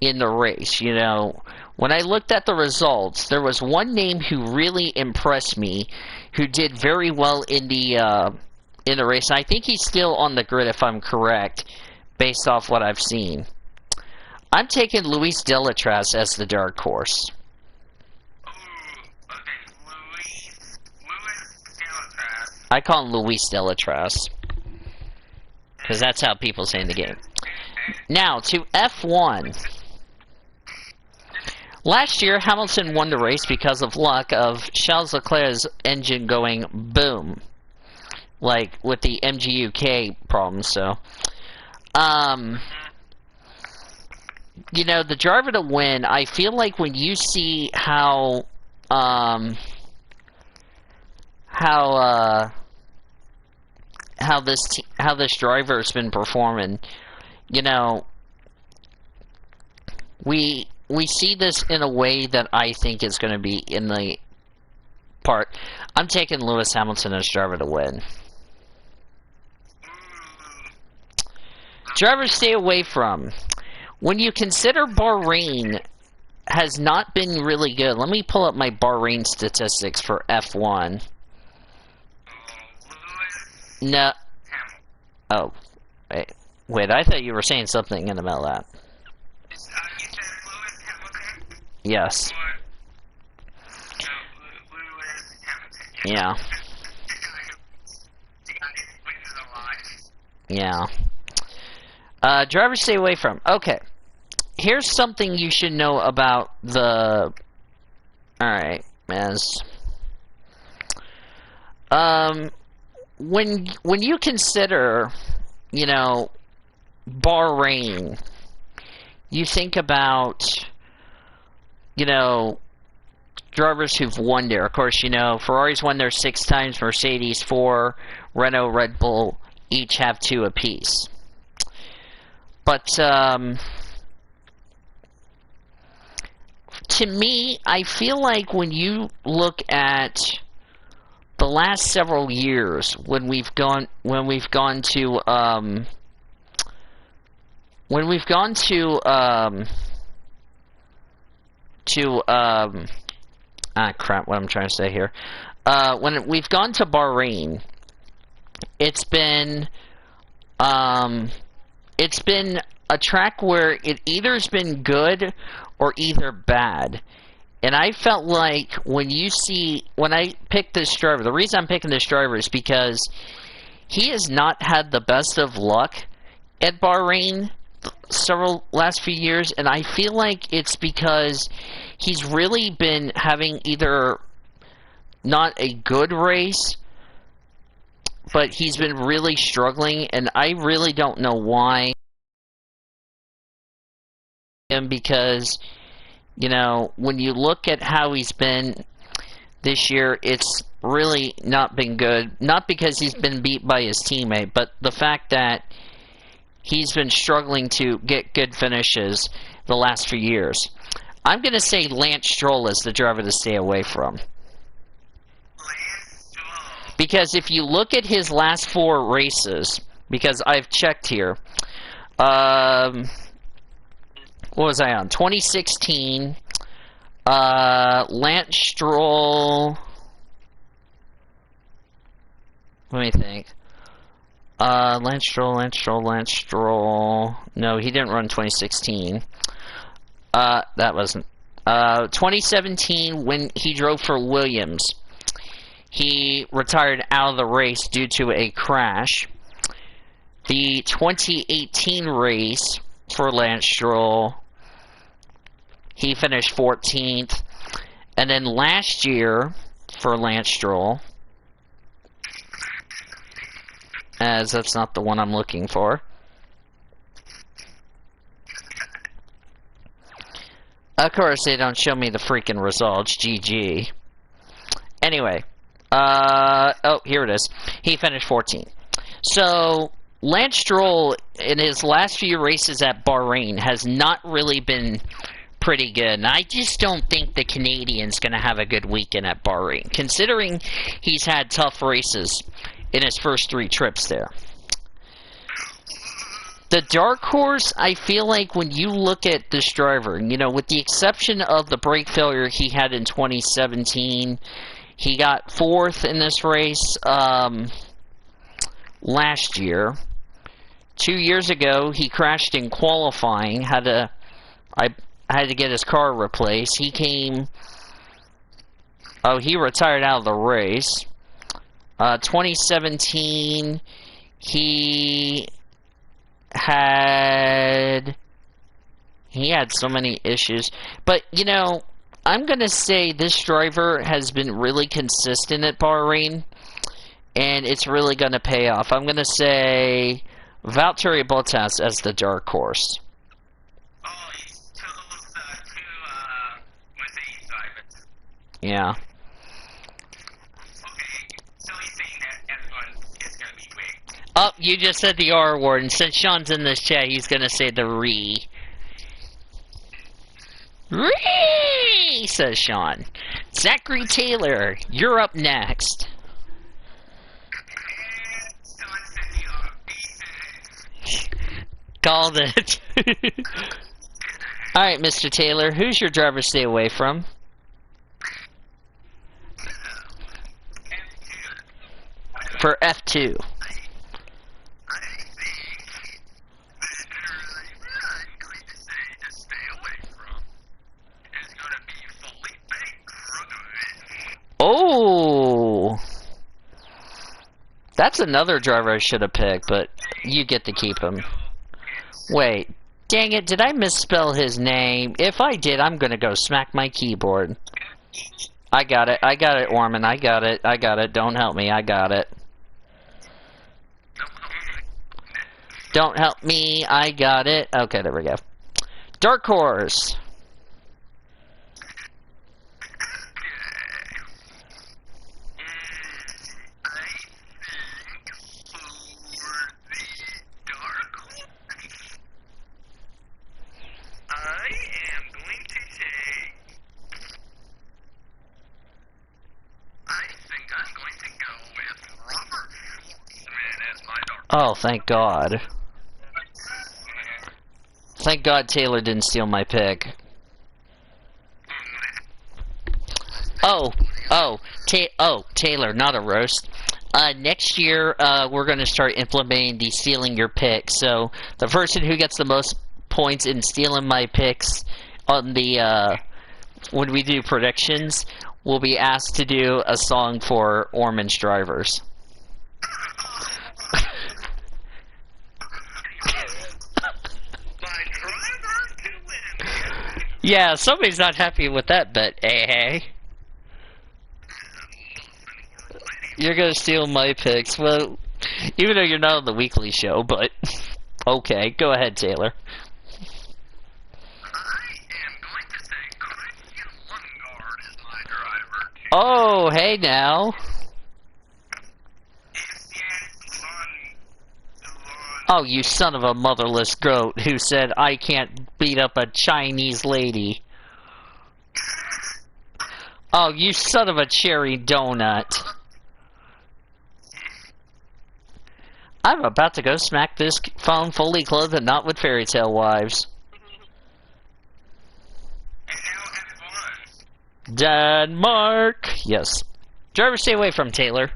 in the race, you know. When I looked at the results, there was one name who really impressed me, who did very well in the race. I think he's still on the grid, if I'm correct, based off what I've seen. I'm taking Luis Delatraz as the dark horse. I call him Luis Delatraz, because that's how people say in the game. Now, to F1. Last year, Hamilton won the race because of luck of Charles Leclerc's engine going boom, like with the MGUK problem. So, you know, the driver to win. I feel like when you see how this driver has been performing, you know, we see this in a way that I think is going to be in the part. I'm taking Lewis Hamilton as driver to win. Drivers stay away from. When you consider Bahrain has not been really good. Let me pull up my Bahrain statistics for F1. No. Oh. Wait, I thought you were saying something in the middle of that. Yes. Yeah. Yeah. Drivers stay away from. Okay. Here's something you should know about the... Alright, as... When you consider, you know, Bahrain, you think about, you know, drivers who've won there. Of course, you know, Ferrari's won there 6 times, Mercedes 4, Renault, Red Bull each have 2 apiece. But, to me, I feel like when you look at the last several years, when we've gone to crap, what I'm trying to say here. When we've gone to Bahrain, it's been a track where it either has been good or either bad. And I felt like when I picked this driver, the reason I'm picking this driver is because he has not had the best of luck at Bahrain last few years, and I feel like it's because he's really been having either not a good race, but he's been really struggling, and I really don't know why. Because, you know, when you look at how he's been this year, it's really not been good. Not because he's been beat by his teammate, but the fact that he's been struggling to get good finishes the last few years. I'm going to say Lance Stroll is the driver to stay away from. Because if you look at his last 4 races, because I've checked here, what was I on? 2016, Lance Stroll, let me think. Lance Stroll. No, he didn't run 2016. That wasn't. 2017, when he drove for Williams, he retired out of the race due to a crash. The 2018 race for Lance Stroll, he finished 14th. And then last year for Lance Stroll, as that's not the one I'm looking for. Of course, they don't show me the freaking results. GG. Anyway, oh, here it is. He finished 14th. So, Lance Stroll, in his last few races at Bahrain, has not really been pretty good. And I just don't think the Canadian's going to have a good weekend at Bahrain, considering he's had tough races in his first 3 trips there. The dark horse, I feel like when you look at this driver, you know, with the exception of the brake failure he had in 2017, he got 4th in this race last year. 2 years ago, he crashed in qualifying. I had to get his car replaced. He retired out of the race. 2017, he He had so many issues. But, you know, I'm going to say this driver has been really consistent at Bahrain, and it's really going to pay off. I'm going to say Valtteri Bottas as the dark horse.
Oh, he chose two Mercedes drivers.
Yeah.
Okay, so he's saying that everyone is going to be great.
Oh, you just said the R word, and since Sean's in this chat, he's going to say the re. Ree, says Sean. Zachary Taylor, you're up next. Called it. Alright, Mr. Taylor, who's your driver to stay away from? For F2. Oh, that's another driver I should have picked, but you get to keep him. Wait, dang it, did I misspell his name? If I did, I'm gonna go smack my keyboard. I got it, Orman, I got it, don't help me, I got it. Don't help me, I got it. Okay, there we go. Dark Horse. Oh, thank God. Thank God Taylor didn't steal my pick. Oh, Taylor, not a roast. Next year, we're going to start implementing the stealing your pick. So, the person who gets the most points in stealing my picks on the, when we do predictions, will be asked to do a song for Orman's drivers. Yeah, somebody's not happy with that bet, hey. You're gonna steal my picks. Well, even though you're not on the weekly show, but okay, go ahead, Taylor.
I am going to say Christian Lundgaard is my driver.
Oh, hey now. Oh, you son of a motherless goat who said I can't beat up a Chinese lady. Oh, you son of a cherry donut. I'm about to go smack this phone fully clothed and not with fairy tale wives. Denmark! Yes. Driver, stay away from Taylor.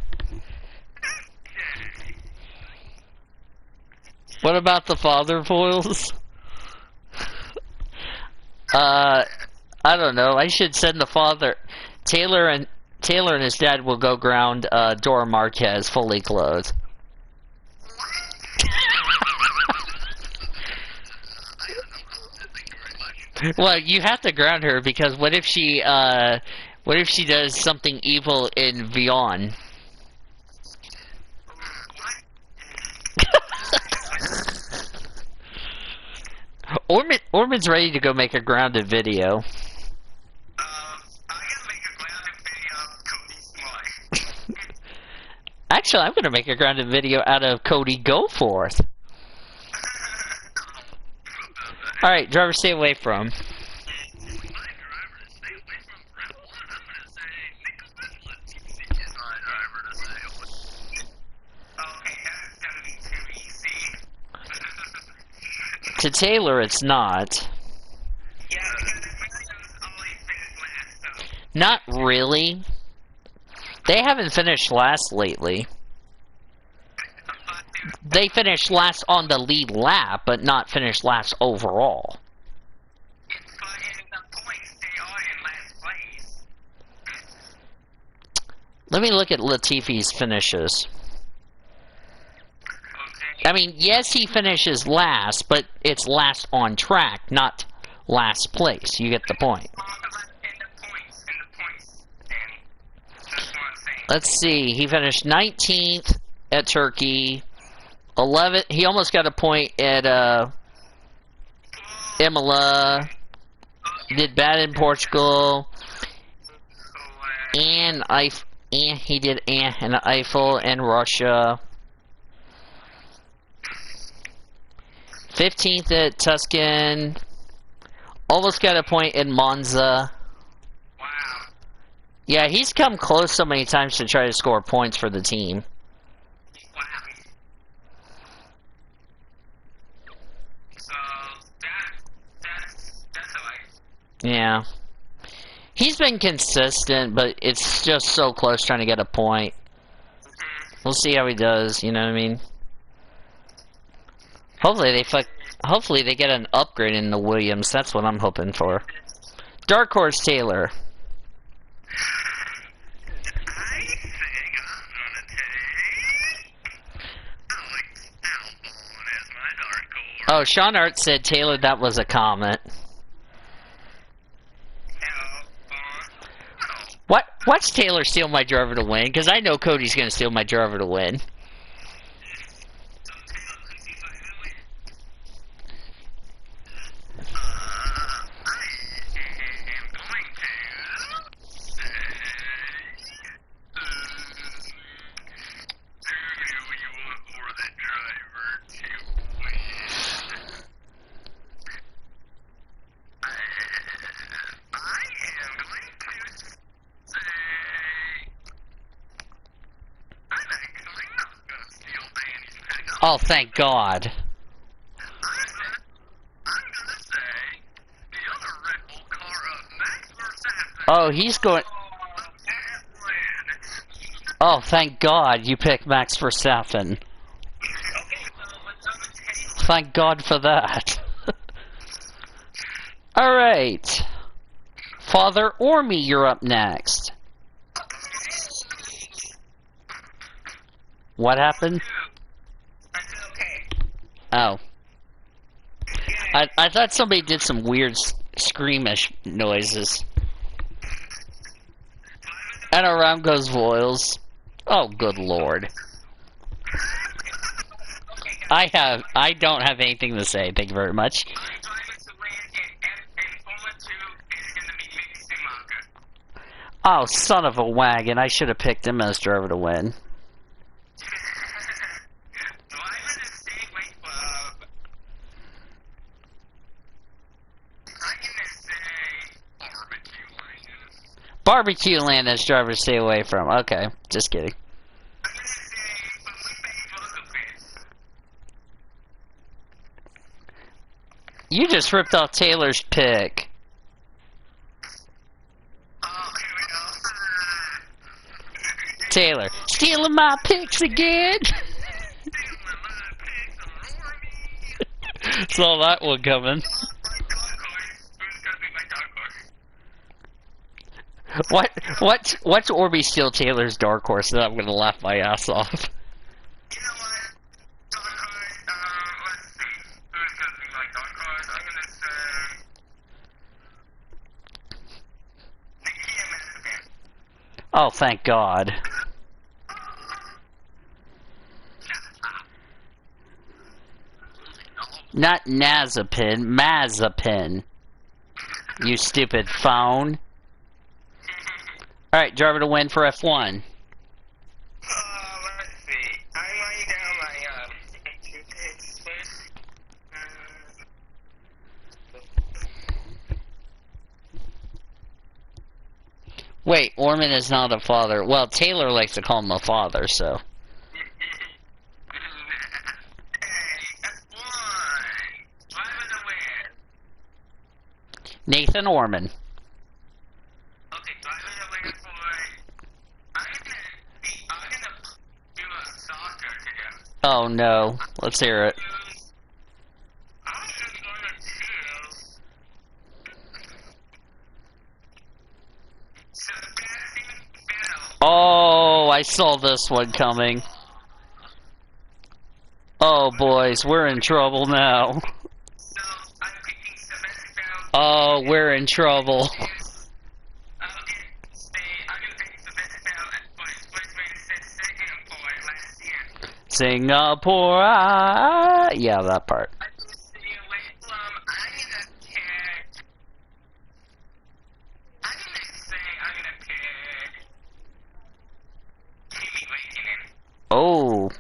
What about the father foils? I don't know. I should send the father. Taylor and his dad will go ground Dora Marquez fully clothed. Well, you have to ground her because what if she does something evil in Vion? Orman's ready to go make a grounded video.
I'm gonna make a grounded video of Cody Smart.
Actually, I'm gonna make a grounded video out of Cody Goforth. Alright, driver, stay away from.
My driver to stay away from Brett Wood, I'm gonna say Nick is my driver to stay away. Okay, that's gonna be too easy.
To Taylor, it's not.
Yeah, because Williams always finished last, so.
Not really. They haven't finished last lately. They finished last on the lead lap, but not finished last overall.
But in the points, they are in last place.
Let me look at Latifi's finishes.
Okay.
I mean, yes, he finishes last, but it's last on track, not last place. You get the point.
In the points. And that's what I'm saying.
Let's see. He finished 19th at Turkey. 11th. He almost got a point at Imola. Did bad in Portugal. And he did in Eiffel and Russia. 15th at Tuscan. Almost got a point in Monza.
Wow.
Yeah, he's come close so many times to try to score points for the team.
Wow. So that's alright.
Yeah. He's been consistent, but it's just so close trying to get a point. We'll see how he does, you know what I mean? Hopefully they get an upgrade in the Williams. That's what I'm hoping for. Dark Horse Taylor.
I think I'm gonna take Alex Albon as my dark horse.
Oh, Sean Art said, Taylor, that was a comment. Watch Taylor steal my driver to win, because I know Cody's going to steal my driver to win. Oh, thank God. Oh, he's going... Oh, thank God you picked Max Verstappen. Thank God for that. Alright. Father or me, you're up next. What happened? Oh. I thought somebody did some weird screamish noises. And around goes Voiles. Oh, good Lord. I don't have anything to say. Thank you very much. Oh, son of a wagon. I should have picked him as driver to win. Barbecue Land as driver stay away from. Okay, just kidding. You just ripped off Taylor's pick. Taylor, stealing my picks again. Saw that one coming. What's Orby steal Taylor's dark horse that I'm gonna laugh my ass off?
You know what? Let's see. Who's gonna be my dark horse? I'm gonna say the EMS.
Oh, thank God. Not Nazepin, Mazepin. You stupid phone. Alright, driver to win for F1.
Let's see. I'm writing down my, two picks first.
Wait, Orman is not a father. Well, Taylor likes to call him a father, so. Nathan Orman.
Okay, so I'm gonna for. I'm gonna do a soccer together.
Oh no. Let's hear it.
I'm gonna choose Sebastian Vettel.
Oh, I saw this one coming. Oh, boys, we're in trouble now.
So I'm picking Sebastian Vettel.
Uh-oh, we're in trouble.
Okay, see, I'm gonna pick the best sportsman said Singapore last year.
Singapore. Yeah, that part.
I'm gonna stay away from, I'm gonna pick, I'm gonna pick Kimi Räikkönen.
Oh.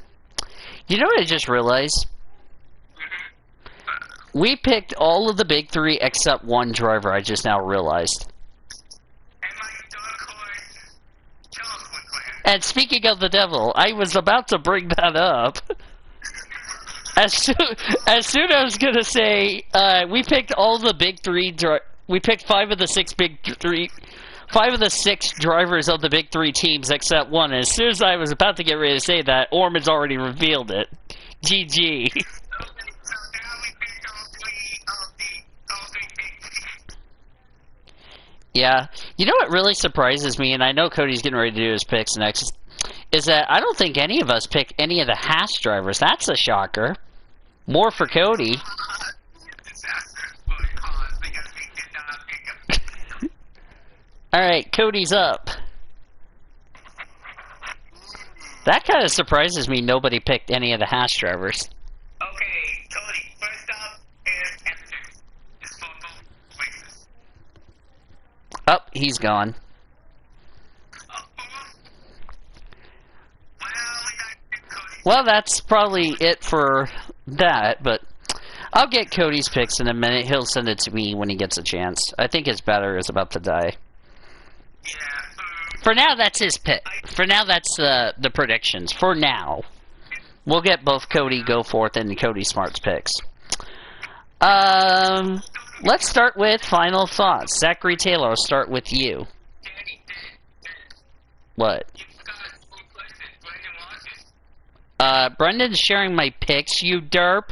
You know what I just realized? We picked all of the big three except one driver, I just now realized.
And my dark horse, Charles Leclerc.
And speaking of the devil, I was about to bring that up. As soon as I was gonna say, we picked all the big three. We picked 5 of the 6 drivers of the big 3 teams except one. And as soon as I was about to get ready to say that, Orman's already revealed it. GG.
So now we picked all three big.
Yeah. You know what really surprises me, and I know Cody's getting ready to do his picks next, is that I don't think any of us pick any of the Haas drivers. That's a shocker. More for Cody. Alright, Cody's up. That kind of surprises me nobody picked any of the Haas drivers.
Okay, Cody, first up is F2. It's for both places.
Oh, he's gone. Well, that's probably it for that, but I'll get Cody's picks in a minute. He'll send it to me when he gets a chance. I think his battery is about to die.
Yeah.
For now, that's his pick. For now, that's the predictions. For now. We'll get both Cody Goforth and Cody Smart's picks. Let's start with final thoughts. Zachary Taylor, I'll start with you. What? Brendan's sharing my picks, you derp.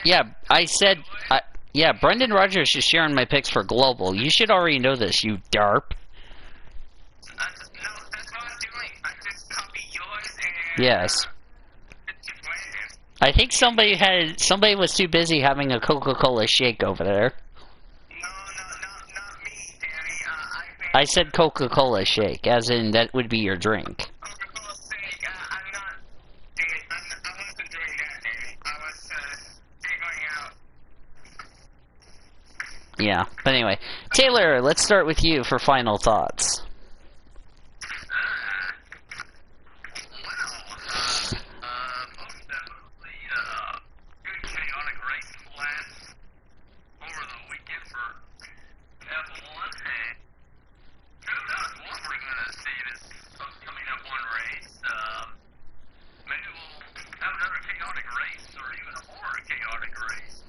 Yeah, I said... yeah, Brendan Rogers is sharing my picks for Global. You should already know this, you derp.
No, that's what I'm doing. I just copy yours and...
Yes.
It's Brandon.
I think somebody was too busy having a Coca-Cola shake over there.
No, not me, Danny.
I said Coca-Cola shake, as in that would be your drink.
Coca-Cola shake. I'm not... I wasn't doing that, Danny. I was, figuring out...
Yeah, but anyway. Taylor, let's start with you for final thoughts.
Most definitely, good chaotic race class over the weekend for F1, and who knows what we're going to see this upcoming F1 race. Maybe we'll have another chaotic race, or even a more chaotic race.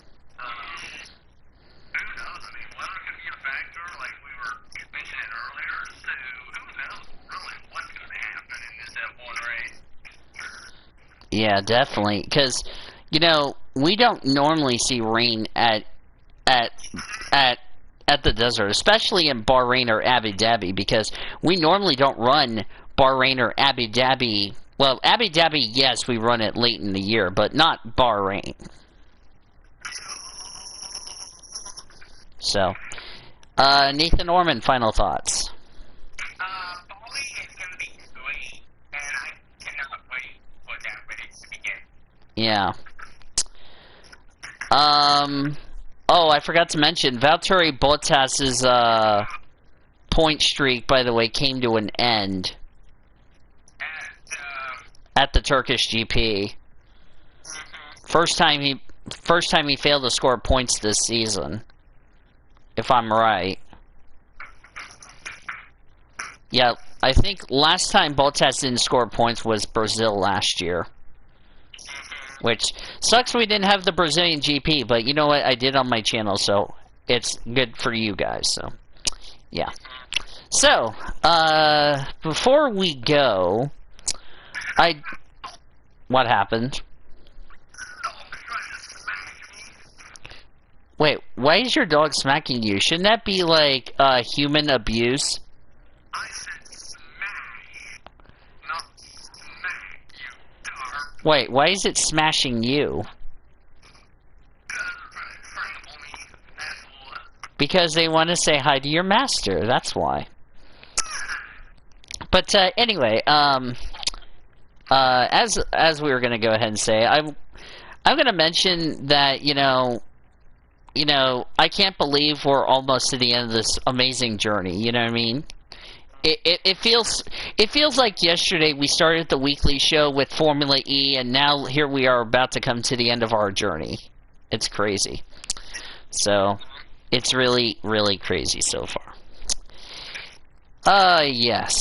Who knows? I mean, weather could be a factor, like we were mentioning earlier, so who knows really what's going to happen in this F1 race.
Yeah, definitely. Because, you know, we don't normally see rain at the desert, especially in Bahrain or Abu Dhabi, because we normally don't run Bahrain or Abu Dhabi. Well, Abu Dhabi, yes, we run it late in the year, but not Bahrain. So, Nathan Orman, final thoughts.
Bali is going to be great, and I cannot wait for that race to begin.
Yeah. Oh, I forgot to mention, Valtteri Bottas's, point streak, by the way, came to an end at the Turkish GP. First time he failed to score points this season, if I'm right. Yeah, I think last time Bottas didn't score points was Brazil last year. Which sucks we didn't have the Brazilian GP, but you know what? I did on my channel, so it's good for you guys, so yeah. So, before we go, what happened? Wait, why is your dog smacking you? Shouldn't that be like, human abuse?
I said smash, not smack, you dark.
Wait, why is it smashing you? Because they want to say hi to your master. That's why. But anyway, as we were going to go ahead and say, I'm going to mention that I can't believe we're almost to the end of this amazing journey. You know what I mean? It feels like yesterday we started the weekly show with Formula E, and now here we are about to come to the end of our journey. It's crazy. So, it's really, really crazy so far. Yes.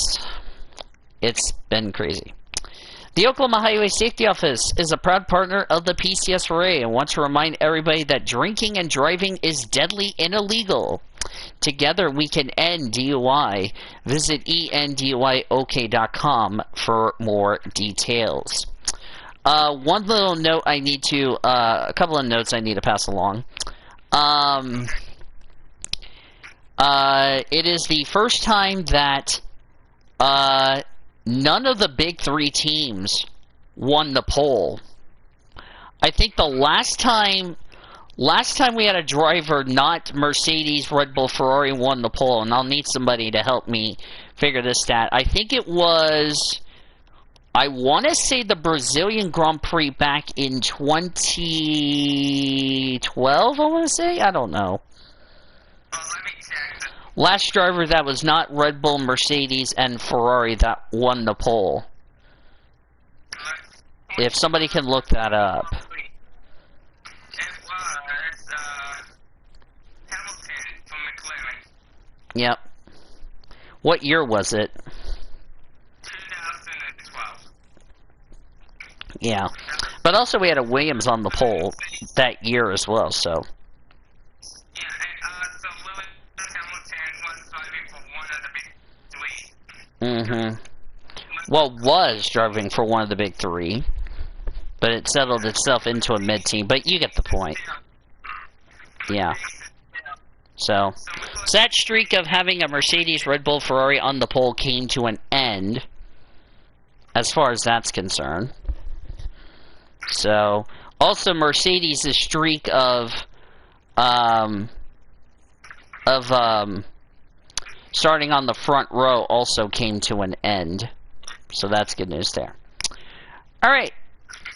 It's been crazy. The Oklahoma Highway Safety Office is a proud partner of the PCSRA and wants to remind everybody that drinking and driving is deadly and illegal. Together we can end DUI. Visit enduyok.com for more details. One little note I need to, a couple of notes I need to pass along. It is the first time that, none of the big three teams won the poll. I think the last time we had a driver, not Mercedes, Red Bull, Ferrari, won the poll, and I'll need somebody to help me figure this stat. I think it was, I want to say the Brazilian Grand Prix back in 2012, I want to say? I don't know. Last driver that was not Red Bull, Mercedes, and Ferrari that won the poll. If somebody can look that up.
It was Hamilton from McLaren.
Yep. What year was it?
2012.
Yeah. But also we had a Williams on the poll that year as well, so.
Yeah, so Lewis Hamilton was driving for one of the big three.
Mm-hmm. Well, was driving for one of the big three. But it settled itself into a mid-team. But you get the point. Yeah. So that streak of having a Mercedes, Red Bull, Ferrari on the pole came to an end. As far as that's concerned. So, also Mercedes' streak of starting on the front row also came to an end. So that's good news there. Alright.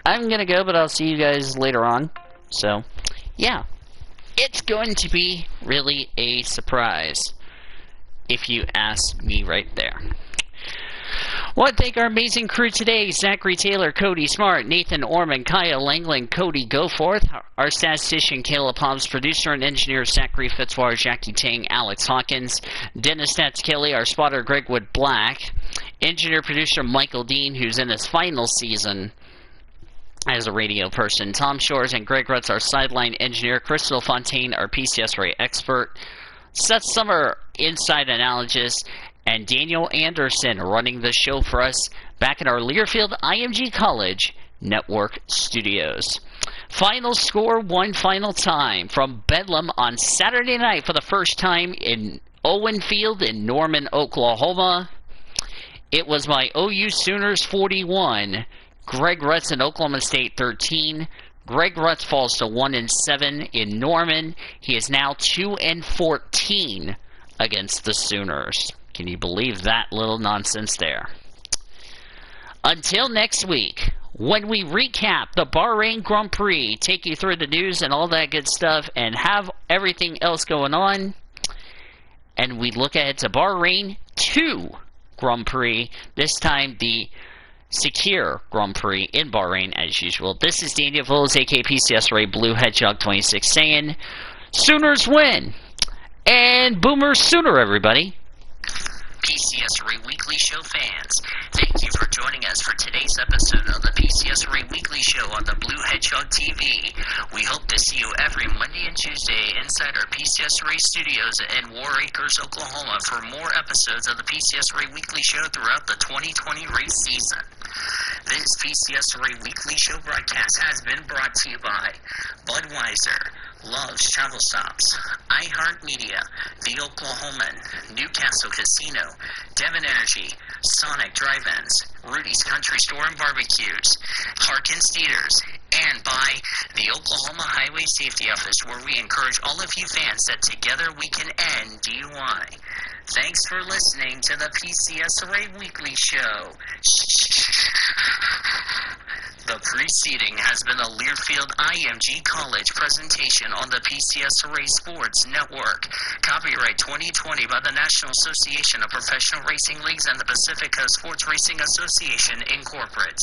I'm gonna go, but I'll see you guys later on. So, yeah. It's going to be really a surprise, if you ask me right there. I want to thank our amazing crew today: Zachary Taylor, Cody Smart, Nathan Orman, Kaya Langland, Cody Goforth, our statistician Caleb Hobbs, producer and engineer Zachary Fitzwater, Jackie Tang, Alex Hawkins, Dennis Stats Kelly, our spotter Greg Wood Black, engineer producer Michael Dean, who's in his final season as a radio person, Tom Shores and Greg Rutz, our sideline engineer, Crystal Fontaine, our PCSRA expert, Seth Summer, inside analysis, and Daniel Anderson running the show for us back in our Learfield IMG College Network studios. Final score, one final time from Bedlam on Saturday night for the first time in Owen Field in Norman, Oklahoma. It was my OU Sooners 41, Greg Rutz in Oklahoma State 13. Greg Rutz falls to 1-7 in Norman. He is now 2-14 against the Sooners. Can you believe that little nonsense there? Until next week, when we recap the Bahrain Grand Prix, take you through the news and all that good stuff, and have everything else going on, and we look ahead to Bahrain 2 Grand Prix, this time the Secure Grand Prix in Bahrain as usual. This is Daniel Voles, aka PCSRA Blue Hedgehog 26, saying Sooners win and Boomers Sooner, everybody.
PCSRA Weekly Show fans, thank you for joining us for today's episode of the PCSRA Weekly Show on the Blue Hedgehog TV. We hope to see you every Monday and Tuesday inside our PCSRA studios in War Acres, Oklahoma for more episodes of the PCSRA Weekly Show throughout the 2020 race season. This PCSRA Weekly Show broadcast has been brought to you by Budweiser, Love's Travel Stops, iHeartMedia, The Oklahoman, Newcastle Casino, Devon Energy, Sonic Drive-Ins, Rudy's Country Store and Barbecues, Harkins Theaters, and by the Oklahoma Highway Safety Office, where we encourage all of you fans that together we can end DUI. Thanks for listening to the PCSRA Weekly Show. The preceding has been a Learfield IMG College presentation on the PCSRA Sports Network. Copyright 2020 by the National Association of Professional Racing Leagues and the Pacific Coast Sports Racing Association, Incorporated.